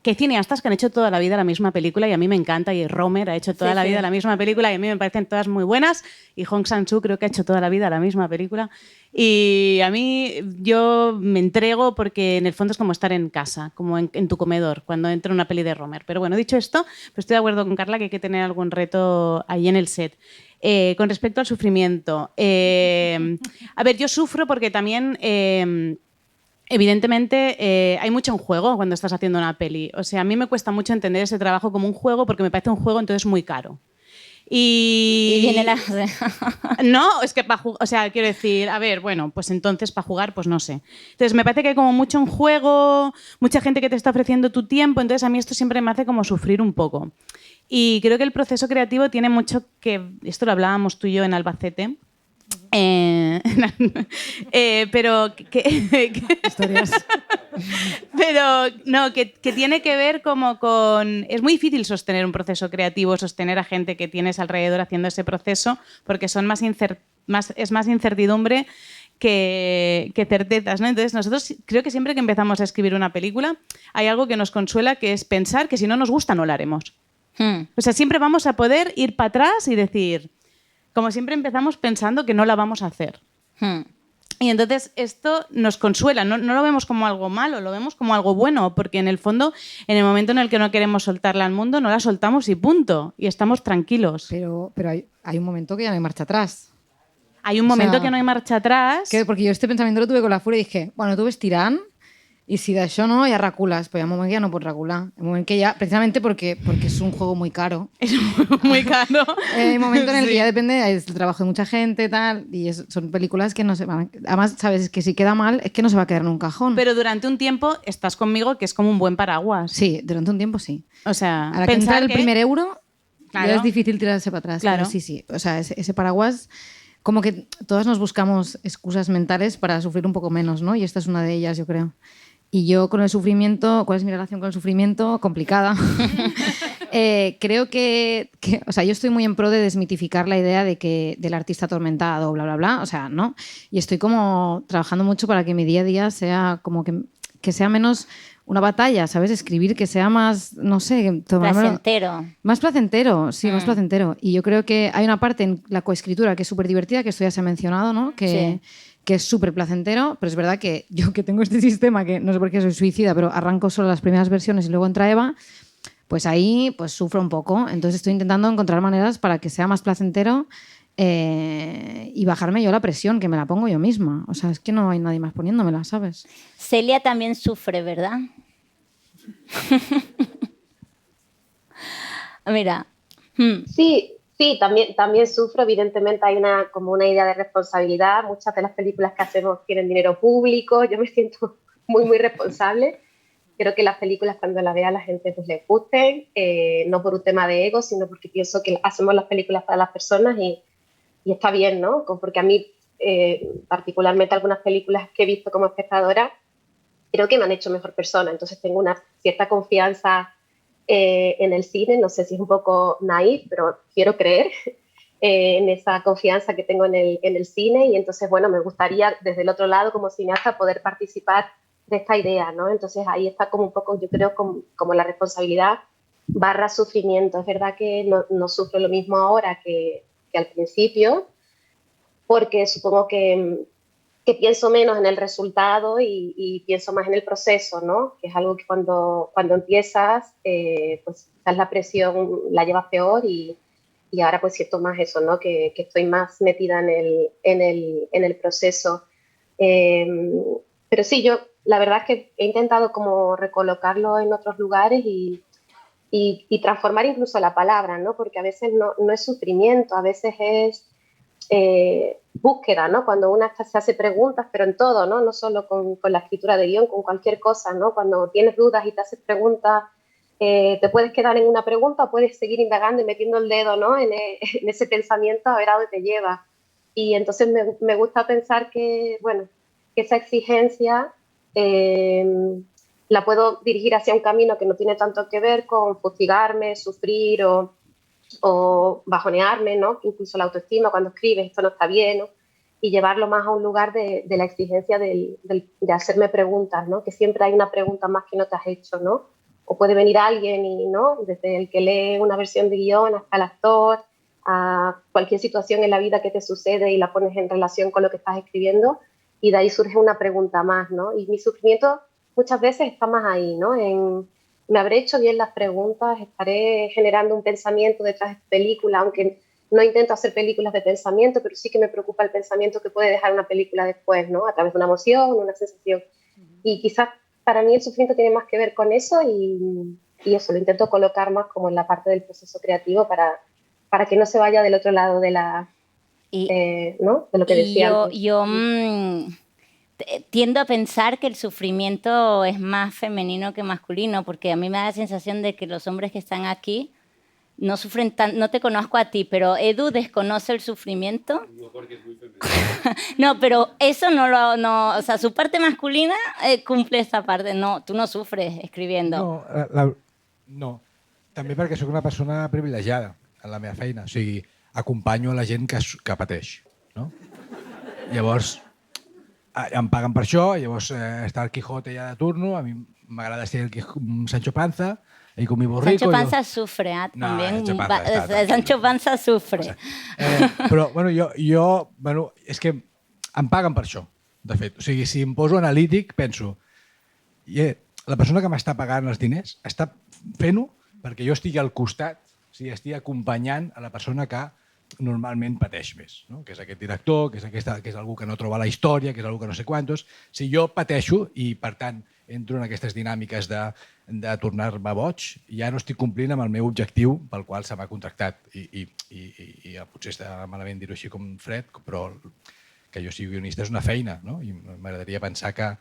que hay cineastas que han hecho toda la vida la misma película y a mí me encanta, y Romer ha hecho toda la vida la misma película y a mí me parecen todas muy buenas, y Hong Sang-soo creo que ha hecho toda la vida la misma película, y a mí yo me entrego porque en el fondo es como estar en casa, como en tu comedor, cuando entra una peli de Romer. Pero bueno, dicho esto, pues estoy de acuerdo con Carla que hay que tener algún reto ahí en el set. Con respecto al sufrimiento, a ver, yo sufro porque también... evidentemente, hay mucho en juego cuando estás haciendo una peli. O sea, a mí me cuesta mucho entender ese trabajo como un juego porque me parece un juego entonces muy caro. Y viene la... No, es que para jugar, o sea, quiero decir, a ver, bueno, pues entonces para jugar, pues no sé. Entonces me parece que hay como mucho en juego, mucha gente que te está ofreciendo tu tiempo, entonces a mí esto siempre me hace como sufrir un poco. Y creo que el proceso creativo tiene mucho que... Esto lo hablábamos tú y yo en Albacete. Pero historias. Pero no, que tiene que ver como con... Es muy difícil sostener un proceso creativo, sostener a gente que tienes alrededor haciendo ese proceso, porque son es más incertidumbre que certezas, ¿no? Entonces nosotros creo que siempre que empezamos a escribir una película hay algo que nos consuela, que es pensar que si no nos gusta no la haremos. O sea, siempre vamos a poder ir para atrás y decir... Como siempre empezamos pensando que no la vamos a hacer. Y entonces esto nos consuela, no lo vemos como algo malo, lo vemos como algo bueno, porque en el fondo, en el momento en el que no queremos soltarla al mundo, no la soltamos y punto, y estamos tranquilos. Pero hay un momento que ya no hay marcha atrás. Hay un momento que no hay marcha atrás. Porque yo este pensamiento lo tuve con la Furia y dije, bueno, tu ves tirant i si d'això no, ja recules, però hi ha un moment que ja no pots recular. Un moment que ya, precisamente porque es un juego muy caro. Es muy caro. Hay un momento en el que ya depende del trabajo de mucha gente, tal, y son películas que no se van... Además, sabes, que si queda mal, es que no se va a quedar en un cajón. Pero durante un tiempo estás conmigo, que es como un buen paraguas. Sí, durante un tiempo sí. O sea, ahora que entra el primer euro, claro, ya es difícil tirarse para atrás. Claro. Pero sí. O sea, ese paraguas... Como que todas nos buscamos excusas mentales para sufrir un poco menos, ¿no? Y esta es una de ellas, yo creo. Y yo con el sufrimiento, ¿cuál es mi relación con el sufrimiento? Complicada. Creo que, o sea, yo estoy muy en pro de desmitificar la idea de que del artista atormentado, bla, bla, bla. O sea, ¿no? Y estoy como trabajando mucho para que mi día a día sea como que sea menos una batalla, ¿sabes? Escribir que sea más, no sé... Placentero. Más placentero, sí, más placentero. Y yo creo que hay una parte en la coescritura que es súper divertida, que esto ya se ha mencionado, ¿no? Que es súper placentero, pero es verdad que yo que tengo este sistema, que no sé por qué soy suicida, pero arranco solo las primeras versiones y luego entra Eva, pues ahí pues sufro un poco. Entonces estoy intentando encontrar maneras para que sea más placentero y bajarme yo la presión, que me la pongo yo misma. O sea, es que no hay nadie más poniéndomela, ¿sabes? Celia también sufre, ¿verdad? Mira. Sí, también sufro. Evidentemente hay como una idea de responsabilidad. Muchas de las películas que hacemos tienen dinero público. Yo me siento muy, muy responsable. Creo que las películas, cuando las vea la gente, pues les gusten. No por un tema de ego, sino porque pienso que hacemos las películas para las personas y está bien, ¿no? Porque a mí, particularmente algunas películas que he visto como espectadora, creo que me han hecho mejor persona. Entonces tengo una cierta confianza en el cine, no sé si es un poco naif, pero quiero creer en esa confianza que tengo en el cine, y entonces, bueno, me gustaría desde el otro lado como cineasta poder participar de esta idea, ¿no? Entonces ahí está como un poco, yo creo, como la responsabilidad / sufrimiento. Es verdad que no sufro lo mismo ahora que al principio, porque supongo que pienso menos en el resultado y pienso más en el proceso, ¿no? Que es algo que cuando empiezas, pues quizás la presión la llevas peor y ahora pues siento más eso, ¿no? Que estoy más metida en el proceso. Pero sí, yo la verdad es que he intentado como recolocarlo en otros lugares y transformar incluso la palabra, ¿no? Porque a veces no es sufrimiento, a veces es búsqueda, ¿no? Cuando una se hace preguntas, pero en todo, ¿no? No solo con la escritura de guión, con cualquier cosa, ¿no? Cuando tienes dudas y te haces preguntas, te puedes quedar en una pregunta o puedes seguir indagando y metiendo el dedo, ¿no? En ese pensamiento a ver a dónde te lleva. Y entonces me gusta pensar que, bueno, que esa exigencia la puedo dirigir hacia un camino que no tiene tanto que ver con fustigarme, sufrir o bajonearme, ¿no? Incluso la autoestima cuando escribes, esto no está bien, ¿no? Y llevarlo más a un lugar de la exigencia de hacerme preguntas, ¿no? Que siempre hay una pregunta más que no te has hecho, ¿no? O puede venir alguien y, ¿no? Desde el que lee una versión de guión hasta el actor, a cualquier situación en la vida que te sucede y la pones en relación con lo que estás escribiendo, y de ahí surge una pregunta más, ¿no? Y mi sufrimiento muchas veces está más ahí, ¿no? Me habré hecho bien las preguntas, estaré generando un pensamiento detrás de esta película, aunque no intento hacer películas de pensamiento, pero sí que me preocupa el pensamiento que puede dejar una película después, ¿no? A través de una emoción, una sensación. Y quizás para mí el sufrimiento tiene más que ver con eso y eso lo intento colocar más como en la parte del proceso creativo para que no se vaya del otro lado de ¿no? De lo que decía antes. Yo tiendo a pensar que el sufrimiento es más femenino que masculino, porque a mí me da la sensación de que los hombres que están aquí no sufren tan... No te conozco a ti, pero Edu desconoce el sufrimiento. No, porque es muy femenino. No, pero eso no, o sea, su parte masculina cumple esa parte. No, tú no sufres escribiendo. No. També perquè sóc una persona privilegiada en la meva feina. O sigui, acompanyo la gent que pateix. No? Llavors, em paguen per això, llavors està el Quijote ja de turno, a mi m'agrada ser el Sancho Panza, y con mi borrico... Sancho Panza sufre, también. Sancho Panza sufre. Però, bueno, és que em paguen per això, de fet. O sigui, si em poso analític, penso, la persona que m'està pagant els diners està fent-ho perquè jo estigui al costat, o sigui, estigui acompanyant a la persona que normalment pateix més, no? Que és aquest director, que és algú que no troba la història, que és algú que no sé quantos. Si jo pateixo i, per tant, entro en aquestes dinàmiques de tornar-me boig, ja no estic complint amb el meu objectiu pel qual se m'ha contractat. I potser està malament dir-ho així com fred, però que jo sigui guionista és una feina, no? I m'agradaria pensar que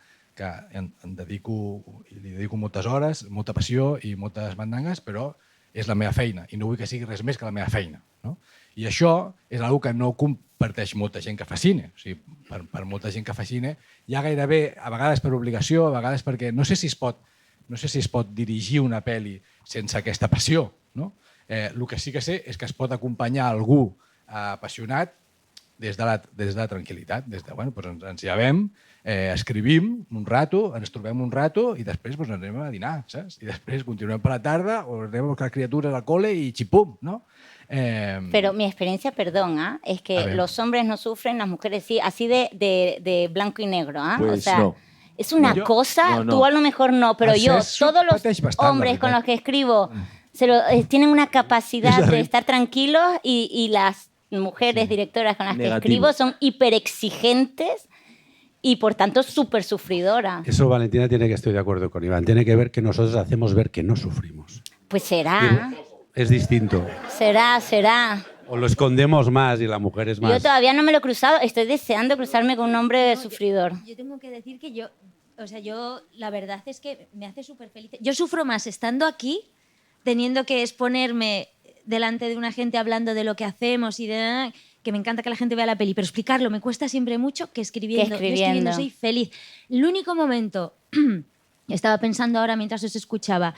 li dedico moltes hores, molta passió i moltes mandangues, però és la meva feina i no vull que sigui res més que la meva feina. No? I això és una que no comparteix molta gent que fa cine. O sigui, per molta gent que fa cine, ja gairebé, a vegades per obligació, a vegades perquè no sé si es pot dirigir una pel·li sense aquesta passió. No? El que sí que sé és que es pot acompanyar algú apassionat des de la tranquil·litat, des de, bueno, doncs ens llevem, escrivim un rato, ens trobem un rato i després ens anem a dinar, saps? I després continuem per la tarda o anem a buscar criatures al cole i xipum, ¿no? Pero mi experiencia, perdón, es que los hombres no sufren, las mujeres sí, así de blanco y negro. Pues o sea, no. Es una cosa, tú a lo mejor no, pero todos los hombres con los que escribo tienen una capacidad de estar tranquilos y las mujeres directoras con las que escribo son hiperexigentes y por tanto súper sufridoras. Eso, Valentina, tiene que estoy de acuerdo con Iván. Tiene que ver que nosotros hacemos ver que no sufrimos. Pues será. Es distinto. Será. O lo escondemos más y la mujer es más... Yo todavía no me lo he cruzado, estoy deseando cruzarme con un hombre sufridor. Yo tengo que decir que yo la verdad es que me hace súper feliz. Yo sufro más estando aquí, teniendo que exponerme delante de una gente hablando de lo que hacemos y que me encanta que la gente vea la peli, pero explicarlo me cuesta siempre mucho que escribiendo. Yo escribiendo soy feliz. El único momento, estaba pensando ahora mientras os escuchaba,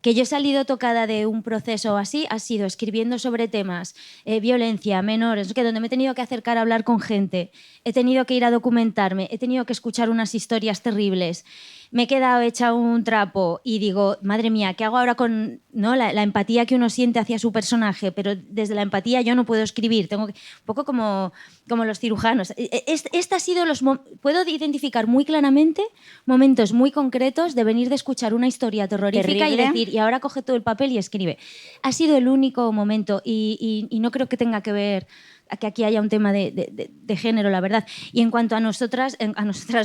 que yo he salido tocada de un proceso así, ha sido escribiendo sobre temas, violencia, menores, donde me he tenido que acercar a hablar con gente, he tenido que ir a documentarme, he tenido que escuchar unas historias terribles, me he quedado hecha un trapo y digo, madre mía, ¿qué hago ahora con la empatía que uno siente hacia su personaje? Pero desde la empatía yo no puedo escribir, tengo que, un poco como los cirujanos. Ha sido puedo identificar muy claramente momentos muy concretos de venir de escuchar una historia terrorífica y decir, y ahora coge todo el papel y escribe. Ha sido el único momento y no creo que tenga que ver que aquí haya un tema de género, la verdad. Y en cuanto a nosotras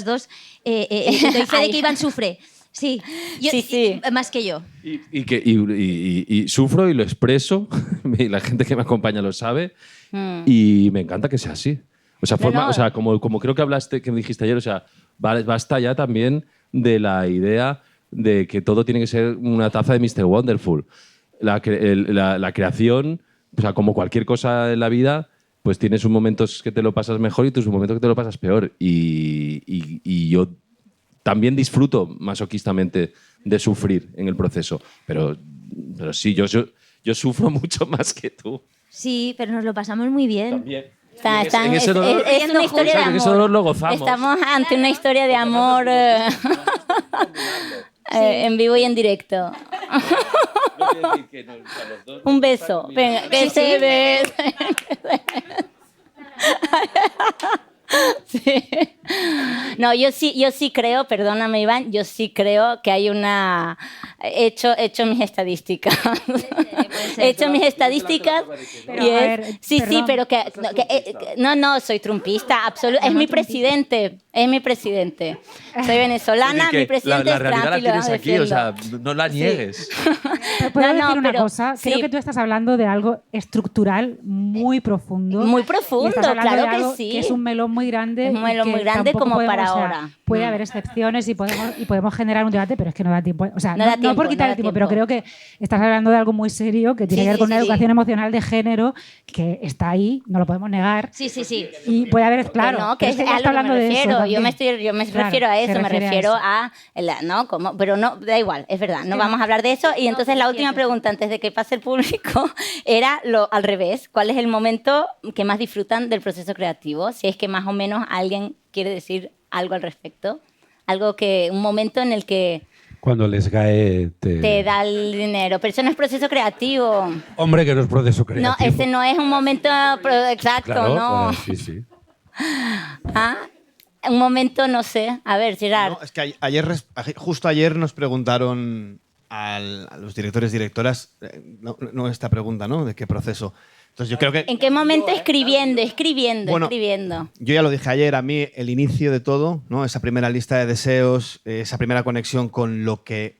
dos, doy fe de que Iván sufre. Sí, sí. Más que yo. Y sufro y lo expreso, y la gente que me acompaña lo sabe, y me encanta que sea así. O sea, o sea como creo que hablaste, que me dijiste ayer, o sea, basta ya también de la idea de que todo tiene que ser una taza de Mr. Wonderful. La creación, o sea, como cualquier cosa en la vida, pues tienes sus momentos que te lo pasas mejor y tus momentos que te lo pasas peor. Y yo también disfruto masoquistamente de sufrir en el proceso. Pero sí, yo sufro mucho más que tú. Sí, pero nos lo pasamos muy bien. También. Es una historia de amor. En ese dolor lo gozamos. Estamos ante una historia de amor en vivo y en directo. Un beso. Venga, que se besen. Sí. No, yo sí creo, perdóname Iván, yo sí creo que hay una... He hecho mis estadísticas. He hecho mis estadísticas y es... Sí, pero no, soy trumpista, es mi presidente, Soy venezolana, mi presidente la realidad es Trump la tienes aquí, o sea, no la niegues. ¿Puedo decir una cosa? Creo que tú estás hablando de algo estructural muy profundo. Muy profundo, claro que sí. Que es un melón muy grande. Es un melón muy grande como para ahora. Puede haber excepciones y podemos generar un debate, pero es que no da tiempo. O sea, no por quitar el tiempo, pero creo que estás hablando de algo muy serio que tiene que ver con una educación emocional de género que está ahí, no lo podemos negar. Sí. Y puede haber, claro. No, que es a lo que me refiero. Yo me refiero a eso, me refiero a... pero no, da igual, es verdad, no vamos a hablar de eso. Y entonces la última pregunta, antes de que pase el público, era al revés. ¿Cuál es el momento que más disfrutan del proceso creativo? Si es que más o menos alguien quiere decir algo al respecto. Un momento en el que... Cuando les cae te da el dinero. Pero eso no es proceso creativo. Hombre, que no es proceso creativo. No, ese no es un momento exacto, claro, no. Sí. Un momento, no sé. A ver, Gerard. No, es que justo ayer nos preguntaron a los directores, no esta pregunta, ¿no? ¿De qué proceso? Entonces yo creo que... ¿En qué momento escribiendo? Yo ya lo dije ayer, a mí el inicio de todo, ¿no? Esa primera lista de deseos, esa primera conexión con lo que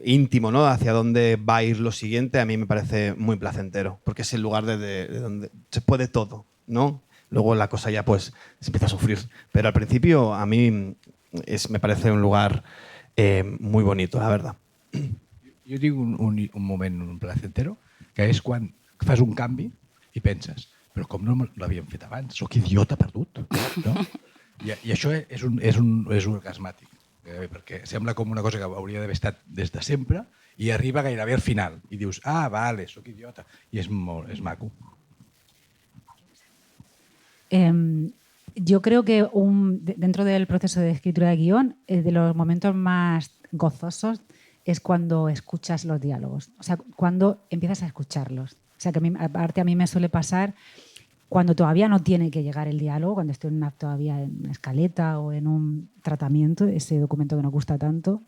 íntimo, ¿no? Hacia dónde va a ir lo siguiente, a mí me parece muy placentero, porque es el lugar de donde se puede todo, ¿no? Luego la cosa ya pues se empieza a sufrir, pero al principio a mí me parece un lugar muy bonito, la verdad. Jo tinc un moment placentero, que és quan fas un canvi i penses, però com no l'havíem fet abans? Soc idiota perdut. No? I això és orgasmàtic, perquè sembla com una cosa que hauria d'haver estat des de sempre i arriba gairebé al final. I dius, vale, soc idiota. I és maco. Yo creo que dentro del proceso de escritura de guión, de los momentos más gozosos es cuando escuchas los diálogos, o sea, cuando empiezas a escucharlos. O sea, que a mí me suele pasar cuando todavía no tiene que llegar el diálogo, cuando estoy todavía en una escaleta o en un tratamiento, ese documento que nos gusta tanto,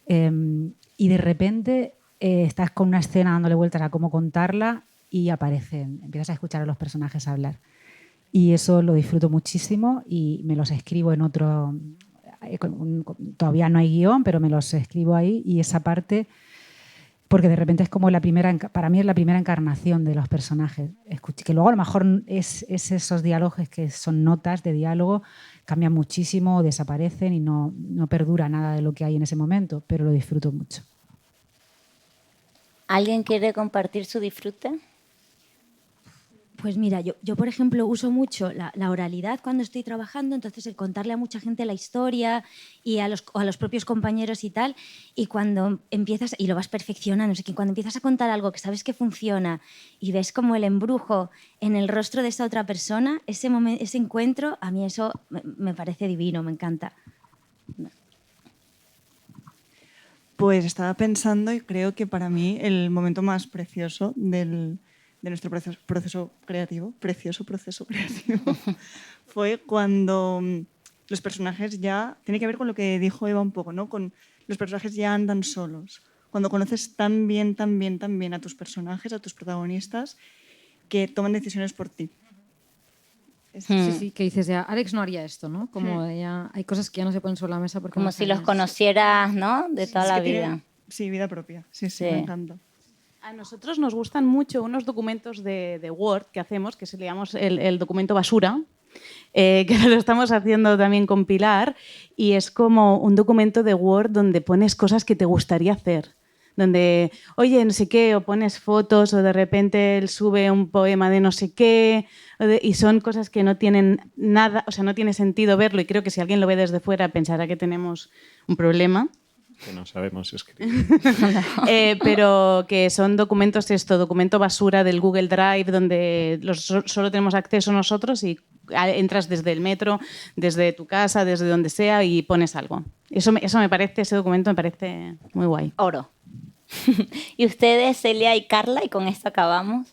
y de repente estás con una escena dándole vueltas a cómo contarla y empiezas a escuchar a los personajes hablar. Y eso lo disfruto muchísimo y me los escribo en otro... Todavía no hay guión, pero me los escribo ahí y esa parte, porque de repente es como para mí es la primera encarnación de los personajes, que luego a lo mejor es esos diálogos que son notas de diálogo, cambian muchísimo, desaparecen y no perdura nada de lo que hay en ese momento, pero lo disfruto mucho. ¿Alguien quiere compartir su disfrute? Pues mira, yo por ejemplo uso mucho la oralidad cuando estoy trabajando, entonces el contarle a mucha gente la historia y a los propios compañeros y tal, y cuando empiezas, y lo vas perfeccionando, cuando empiezas a contar algo que sabes que funciona y ves como el embrujo en el rostro de esa otra persona, ese encuentro, a mí eso me parece divino, me encanta. Pues estaba pensando y creo que para mí el momento más precioso de nuestro proceso creativo, fue cuando los personajes ya, tiene que ver con lo que dijo Eva un poco, ¿no? Con los personajes ya andan solos. Cuando conoces tan bien a tus personajes, a tus protagonistas, que toman decisiones por ti. Sí, que dices ya, Alex no haría esto, ¿no? Como ya hay cosas que ya no se ponen sobre la mesa porque... Como si los conocieras, ¿no? De toda la vida. Sí, vida propia. Sí, me encanta. A nosotros nos gustan mucho unos documentos de Word que hacemos, que se le llamamos el documento basura, que lo estamos haciendo también con Pilar, y es como un documento de Word donde pones cosas que te gustaría hacer. Donde, oye, no sé qué, o pones fotos, o de repente él sube un poema de no sé qué, y son cosas que no tienen nada, o sea, no tiene sentido verlo, y creo que si alguien lo ve desde fuera pensará que tenemos un problema. Que no sabemos escribir. Pero que son documentos, documento basura del Google Drive, donde solo tenemos acceso nosotros y entras desde el metro, desde tu casa, desde donde sea y pones algo. Eso me parece, ese documento me parece muy guay. Oro. ¿Y ustedes, Celia y Carla? Y con esto acabamos.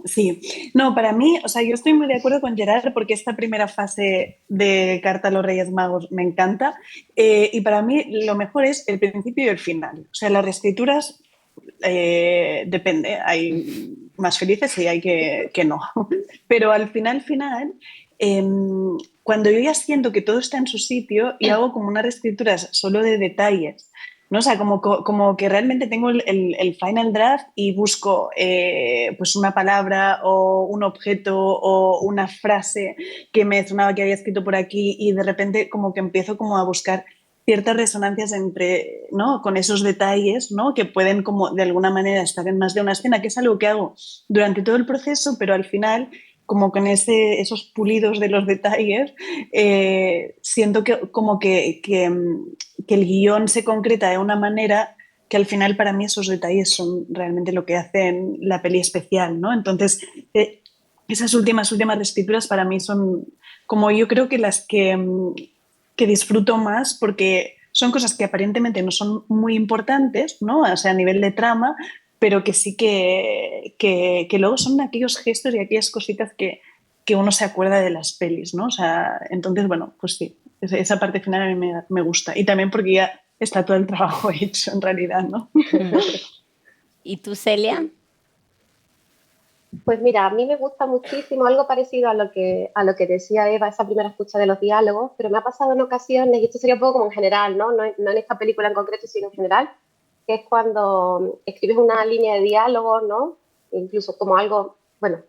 Sí, no, para mí, o sea, yo estoy muy de acuerdo con Gerard porque esta primera fase de Carta a los Reyes Magos me encanta y para mí lo mejor es el principio y el final. O sea, las reescrituras depende, hay más felices y hay que no, pero al final, cuando yo ya siento que todo está en su sitio y hago como unas reescrituras solo de detalles, ¿no? O sea, como que realmente tengo el final draft y busco pues una palabra o un objeto o una frase que me sonaba que había escrito por aquí y de repente como que empiezo como a buscar ciertas resonancias entre, ¿no? Con esos detalles, ¿no? Que pueden como de alguna manera estar en más de una escena, que es algo que hago durante todo el proceso, pero al final como con esos pulidos de los detalles, siento que como que el guión se concreta de una manera que al final para mí esos detalles son realmente lo que hacen la peli especial, ¿no? Entonces, esas últimas reescrituras para mí son como yo creo que las que disfruto más porque son cosas que aparentemente no son muy importantes, ¿no? O sea, a nivel de trama, pero que sí que luego son aquellos gestos y aquellas cositas que uno se acuerda de las pelis, ¿no? O sea, entonces, bueno, pues sí, esa parte final a mí me gusta. Y también porque ya está todo el trabajo hecho, en realidad, ¿no? ¿Y tú, Celia? Pues mira, a mí me gusta muchísimo algo parecido a lo que decía Eva, esa primera escucha de los diálogos, pero me ha pasado en ocasiones, y esto sería un poco como en general, ¿no? No en esta película en concreto, sino en general, que es cuando escribes una línea de diálogo, ¿no? Incluso como algo, bueno,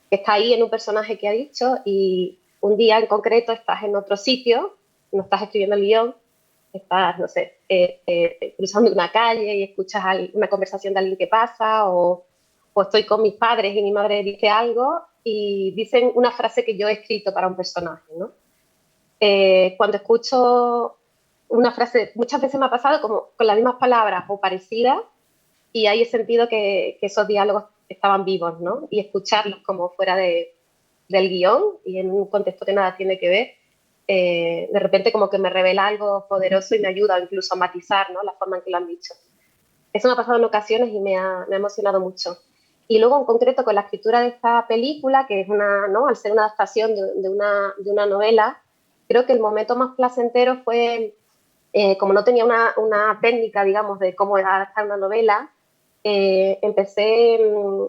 que está ahí en un personaje que ha dicho y un día en concreto estás en otro sitio, no estás escribiendo el guión, estás, no sé, cruzando una calle y escuchas una conversación de alguien que pasa o estoy con mis padres y mi madre dice algo y dicen una frase que yo he escrito para un personaje, ¿no? Cuando escucho una frase, muchas veces me ha pasado como con las mismas palabras o parecidas y ahí he sentido que esos diálogos estaban vivos, ¿no? Y escucharlos como fuera del guión y en un contexto que nada tiene que ver, de repente como que me revela algo poderoso y me ayuda incluso a matizar, ¿no? La forma en que lo han dicho. Eso me ha pasado en ocasiones y me ha emocionado mucho. Y luego, en concreto, con la escritura de esta película, que es una, ¿no? Al ser una adaptación de una novela, creo que el momento más placentero fue, como no tenía una técnica, digamos, de cómo adaptar una novela, empecé, es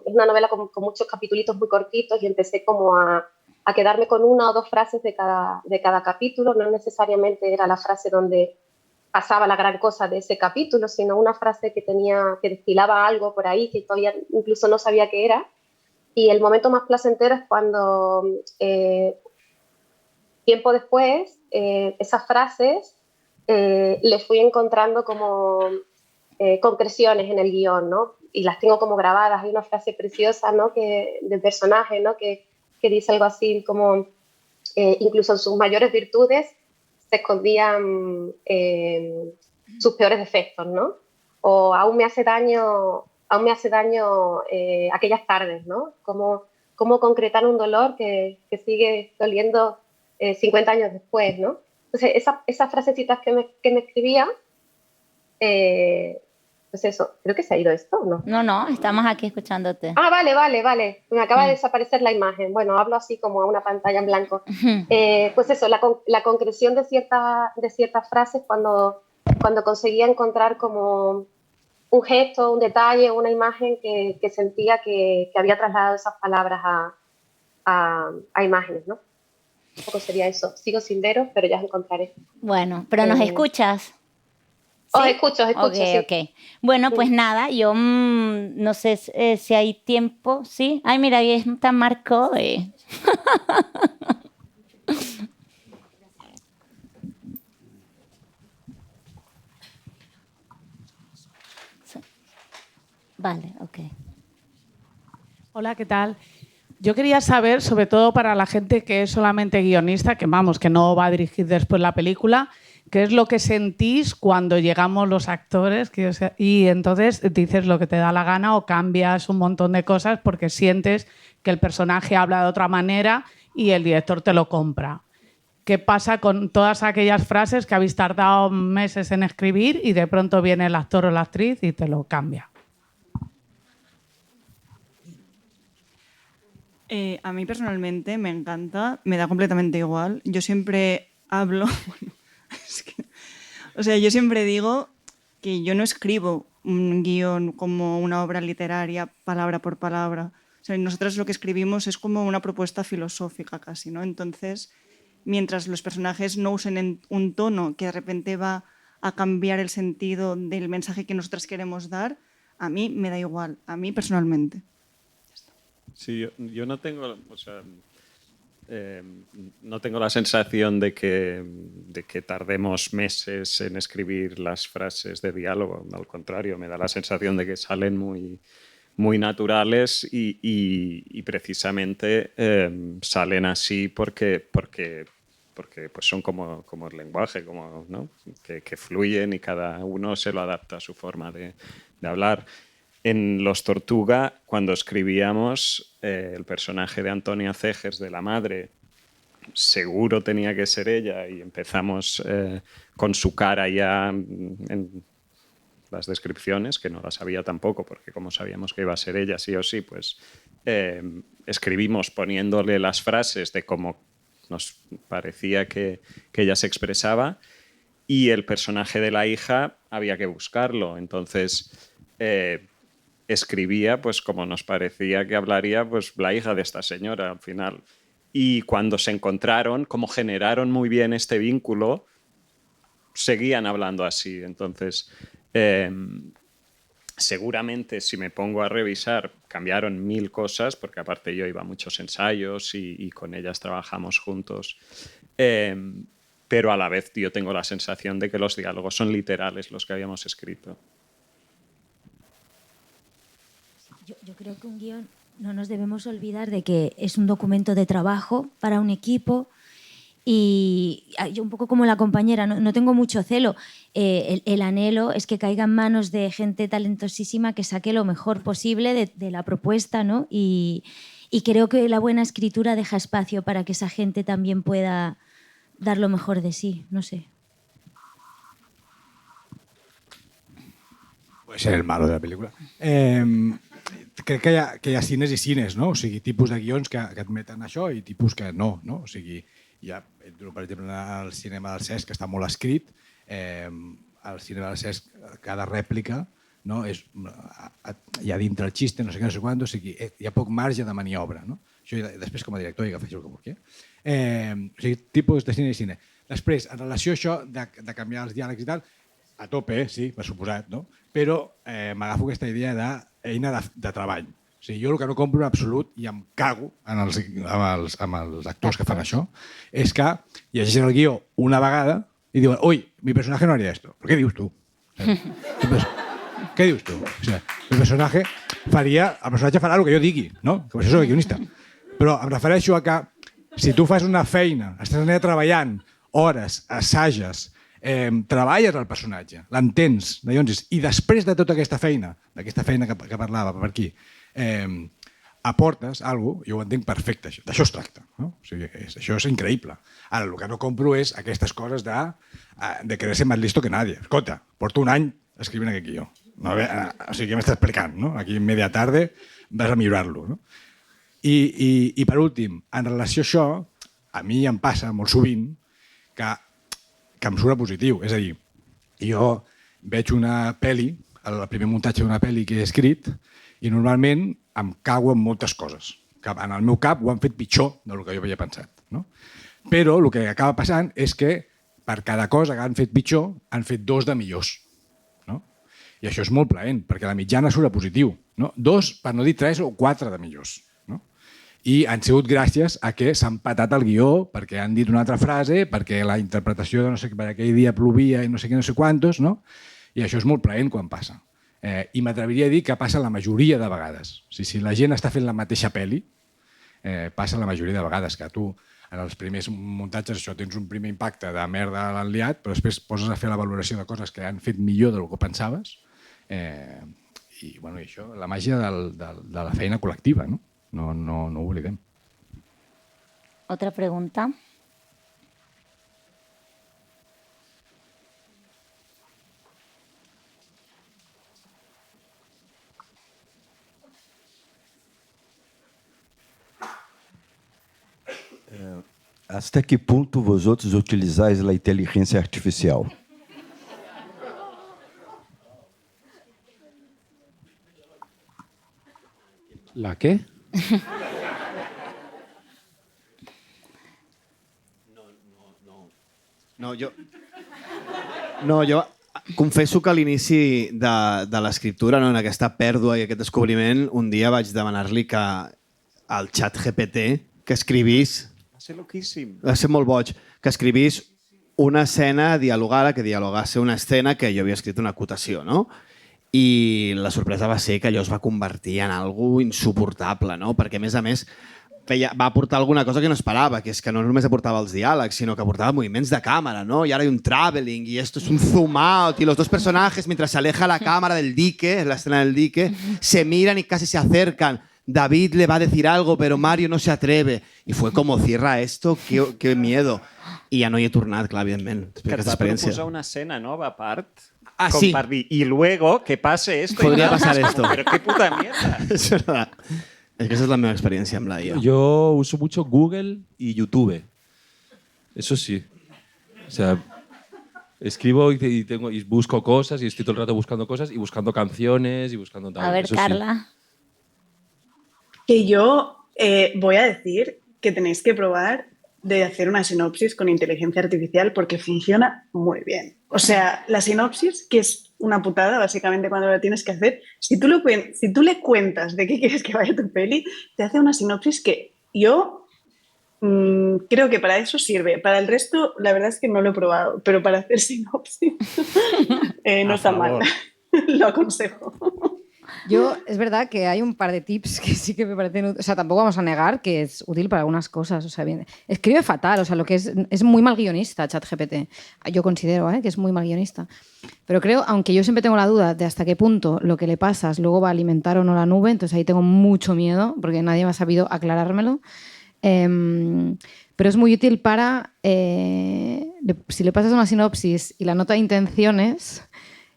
una novela con muchos capitulitos muy cortitos y empecé como a quedarme con una o dos frases de cada capítulo, no necesariamente era la frase donde pasaba la gran cosa de ese capítulo, sino una frase que destilaba algo por ahí que todavía incluso no sabía qué era. Y el momento más placentero es cuando tiempo después esas frases les fui encontrando como concreciones en el guión, ¿no? Y las tengo como grabadas. Hay una frase preciosa, ¿no? Del personaje, ¿no? Que dice algo así como incluso en sus mayores virtudes se escondían sus peores defectos, ¿no? O aún me hace daño aquellas tardes, ¿no? Cómo concretar un dolor que sigue doliendo 50 años después, ¿no? Entonces, esas frasecitas que me escribía, pues eso, creo que se ha ido esto, ¿no? No, estamos aquí escuchándote. Ah, vale. Me acaba de desaparecer la imagen. Bueno, hablo así como a una pantalla en blanco. Pues eso, la concreción de ciertas frases cuando conseguía encontrar como un gesto, un detalle, una imagen que sentía que había trasladado esas palabras a imágenes, ¿no? Un poco sería eso. Sigo sin veros, pero ya os encontraré. Bueno, pero ¿nos escuchas? ¿Sí? Os escucho, sí. Ok. Bueno, pues nada, yo no sé si hay tiempo, ¿sí? Ay, mira, ahí está Marco. Vale, ok. Hola, ¿qué tal? Yo quería saber, sobre todo para la gente que es solamente guionista, que vamos, que no va a dirigir después la película, qué es lo que sentís cuando llegamos los actores y entonces dices lo que te da la gana o cambias un montón de cosas porque sientes que el personaje habla de otra manera y el director te lo compra. ¿Qué pasa con todas aquellas frases que habéis tardado meses en escribir y de pronto viene el actor o la actriz y te lo cambia? A mí personalmente me encanta, me da completamente igual. Yo siempre hablo, yo siempre digo que yo no escribo un guión como una obra literaria palabra por palabra. O sea, nosotros lo que escribimos es como una propuesta filosófica casi, ¿no? Entonces, mientras los personajes no usen un tono que de repente va a cambiar el sentido del mensaje que nosotros queremos dar, a mí me da igual, a mí personalmente. Sí, yo no tengo, no tengo la sensación de que tardemos meses en escribir las frases de diálogo. Al contrario, me da la sensación de que salen muy naturales y precisamente salen así porque pues son como el lenguaje, ¿no? que fluyen y cada uno se lo adapta a su forma de hablar. En Los Tortuga, cuando escribíamos, el personaje de Antonia Cegers, de la madre, seguro tenía que ser ella y empezamos con su cara ya en las descripciones, que no las sabía tampoco, porque como sabíamos que iba a ser ella sí o sí, pues escribimos poniéndole las frases de cómo nos parecía que ella se expresaba y el personaje de la hija había que buscarlo. Entonces escribía pues como nos parecía que hablaría pues la hija de esta señora al final. Y cuando se encontraron, como generaron muy bien este vínculo, seguían hablando así. Entonces, seguramente si me pongo a revisar, cambiaron 1000 cosas, porque aparte yo iba a muchos ensayos y con ellas trabajamos juntos. Pero a la vez yo tengo la sensación de que los diálogos son literales los que habíamos escrito. Yo creo que un guión no nos debemos olvidar de que es un documento de trabajo para un equipo y yo un poco como la compañera, no tengo mucho celo. El anhelo es que caiga en manos de gente talentosísima que saque lo mejor posible de la propuesta, ¿no? Y creo que la buena escritura deja espacio para que esa gente también pueda dar lo mejor de sí, no sé. Puede ser el malo de la pel·lícula. Crec que hi ha cines i cines, no? O sigui, tipus de guions que admeten això i tipus que no, no? O sigui, hi ha, per exemple, al cinema del Cesc, que està molt escrit, al cinema del Cesc cada rèplica, no? Hi ha dintre el xiste, no sé què, no sé quant, o sigui, hi ha poc marge de maniobra, no? Això després com a director i que faci el que vulgui. O sigui, tipus de cine i cine. Després, en relació a això de canviar els diàlegs i tal, a tope, sí, per suposat, no? Però m'agafo aquesta idea d'eina de treball. O sigui, jo el que no compro en absolut, i em cago amb els actors que fan això, és que llegeixen el guió una vegada i diuen «Ui, mi personaje no haría esto». ¿Però què dius tu? Què dius tu? O sigui, el personatge farà el que jo digui, no? Que per això soc guionista. Però em refereixo a que si tu fas una feina, estàs allà treballant hores, assages, treballes el personatge, l'entens, i després de tota aquesta feina, d'aquesta feina que parlava per aquí, aportes alguna cosa, jo ho entenc perfecte, d'això es tracta. O sigui, això és increïble. Ara, el que no compro és aquestes coses de querer ser més listo que nadie. Escolta, porto un any escrivint aquest guió. O sigui, què m'estàs explicant? Aquí en media tarda vas a millorar-lo. I per últim, en relació a això, a mi em passa molt sovint que em surt positiu. És a dir, jo veig una pel·li, el primer muntatge d'una pel·li que he escrit, i normalment em cago en moltes coses. En el meu cap ho han fet pitjor del que jo havia pensat. Però el que acaba passant és que per cada cosa que han fet pitjor, han fet 2 de millors. I això és molt plaent, perquè la mitjana surt positiu. 2, per no dir 3 o 4 de millors. I han sigut gràcies a que s'han patat el guió, perquè han dit una altra frase, perquè la interpretació de no sé què, per aquell dia plovia i no sé què, no sé quantos, i això és molt plaent quan passa. I m'atreviria a dir que passa la majoria de vegades. Si la gent està fent la mateixa pel·li, passa la majoria de vegades, que tu en els primers muntatges això tens un primer impacte de merda l'han liat, però després poses a fer la valoració de coses que han fet millor del que pensaves. I bueno, i això, la màgia de la feina col·lectiva, no? No ho oblidem. Otra pregunta. Hasta que ponto vosotros utilizáis la inteligencia artificial? ¿La qué? Jo confesso que a l'inici de l'escriptura, no, en aquesta pèrdua i aquest descobriment, un dia vaig demanar-li que al xat GPT que escrivís... Va ser loquíssim. Va ser molt boig. Que escrivís una escena dialogada, que dialogase una escena que jo havia escrit una acotació, no? I la sorpresa va ser que allò es va convertir en algo insuportable, no? Perquè, a més, va aportar alguna cosa que no esperava, que és que no només aportava els diàlegs, sinó que aportava moviments de càmera, ¿no? Y ahora hay un traveling, y esto es un zoom out, y los dos personajes, mientras se aleja la cámara del dique, la escena del dique, se miran y casi se acercan. David le va a decir algo, pero Mario no se atreve. Y fue como, cierra esto, qué miedo. I ja no hi he tornat, clar, evidentment. Que et va proposar una escena nova a part. Ah, sí. Y luego que pase esto. Podría pasar esto. Pero qué puta mierda. Es verdad. Es que esa es la meva experiencia amb la IA. Yo uso mucho Google y YouTube. Eso sí. O sea, escribo y busco cosas y estoy todo el rato buscando cosas y buscando canciones y buscando tal. A ver, Eso Carla. Que yo voy a decir que tenéis que probar de hacer una sinopsis con inteligencia artificial porque funciona muy bien. O sea, la sinopsis, que es una putada básicamente cuando la tienes que hacer, si tú le cuentas de qué quieres que vaya tu peli, te hace una sinopsis que yo creo que para eso sirve. Para el resto, la verdad es que no lo he probado, pero para hacer sinopsis no está mal. Lo aconsejo. Yo, es verdad que hay un par de tips que sí que me parecen... O sea, tampoco vamos a negar que es útil para algunas cosas. O sea, bien, escribe fatal, o sea, lo que es muy mal guionista ChatGPT. Yo considero que es muy mal guionista. Pero creo, aunque yo siempre tengo la duda de hasta qué punto lo que le pasas luego va a alimentar o no la nube, entonces ahí tengo mucho miedo porque nadie me ha sabido aclarármelo. Pero es muy útil para... si le pasas una sinopsis y la nota de intenciones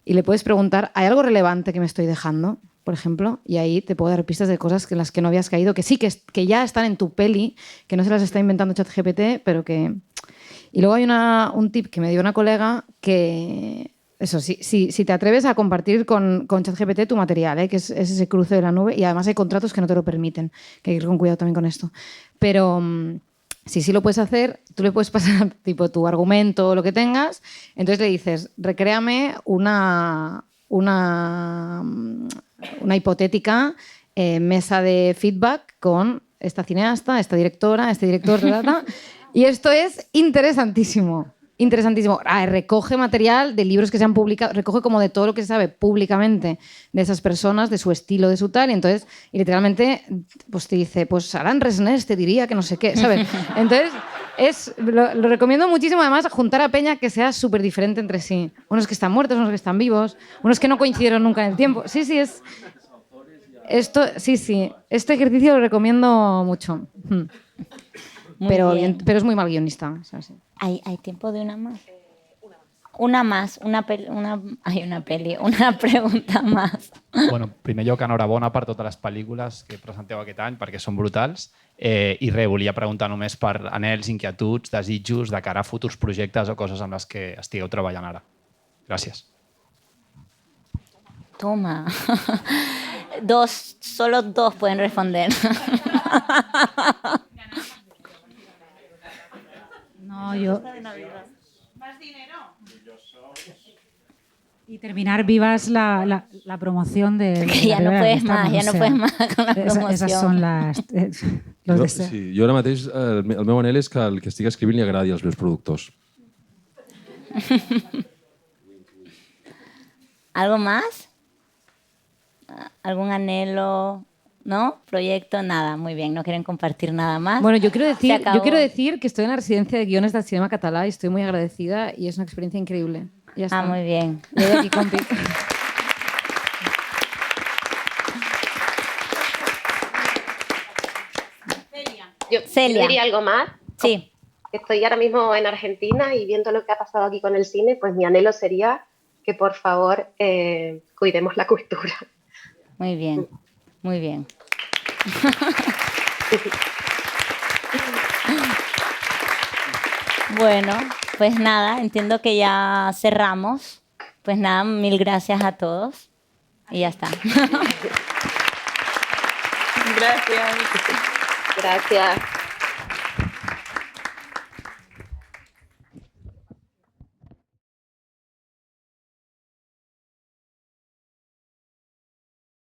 y le puedes preguntar, ¿hay algo relevante que me estoy dejando? Por ejemplo, y ahí te puedo dar pistas de cosas en las que no habías caído, que sí, que ya están en tu peli, que no se las está inventando ChatGPT, pero que... Y luego hay un tip que me dio una colega que... Eso, si te atreves a compartir con ChatGPT tu material, que es ese cruce de la nube, y además hay contratos que no te lo permiten, que hay que ir con cuidado también con esto. Pero... Si sí lo puedes hacer, tú le puedes pasar tipo tu argumento o lo que tengas, entonces le dices, recréame una hipotética mesa de feedback con esta cineasta, esta directora, este director, y esto es interesantísimo. Interesantísimo. Recoge material de libros que se han publicado, recoge como de todo lo que se sabe públicamente de esas personas, de su estilo, de su tal, y literalmente pues te dice, pues Alain Resnais te diría que no sé qué, ¿sabes? Entonces lo recomiendo muchísimo, además, juntar a peña que sea súper diferente entre sí. Unos que están muertos, unos que están vivos, unos que no coincidieron nunca en el tiempo. Sí, este ejercicio lo recomiendo mucho. Pero es muy mal guionista. O sea, sí. ¿Hay tiempo de una más? Una más, una pregunta más. Bueno, primer lloc, enhorabona per totes les pel·lícules que presenteu aquest any, perquè són brutals. I res, volia preguntar només per anhels, inquietuds, desitjos de cara a futurs projectes o coses amb les que estigueu treballant ara. Gràcies. Toma. Solo dos pueden responder. No, yo... ¿Más dinero? Y terminar vivas la promoción de... Que ya no puedes más, ya no puedes más con la promoción. Esas son los deseos. Sí, jo ara mateix, el meu anhel és que el que estic escrivint li agradi als meus productors. ¿Algo más? ¿Algún anhelo ¿no? Proyecto, nada, muy bien, no quieren compartir nada más. Bueno, yo quiero Se acabó. decir que estoy en la residencia de guiones del cinema catalá y estoy muy agradecida y es una experiencia increíble. Ya está. muy bien. Yo de aquí, compi. Yo Celia. diría algo más. Sí. Estoy ahora mismo en Argentina y viendo lo que ha pasado aquí con el cine, pues mi anhelo sería que por favor cuidemos la cultura. Muy bien, muy bien. Bueno, pues nada, entiendo que ya cerramos. Pues nada, mil gracias a todos y ya está. Gracias. Gracias.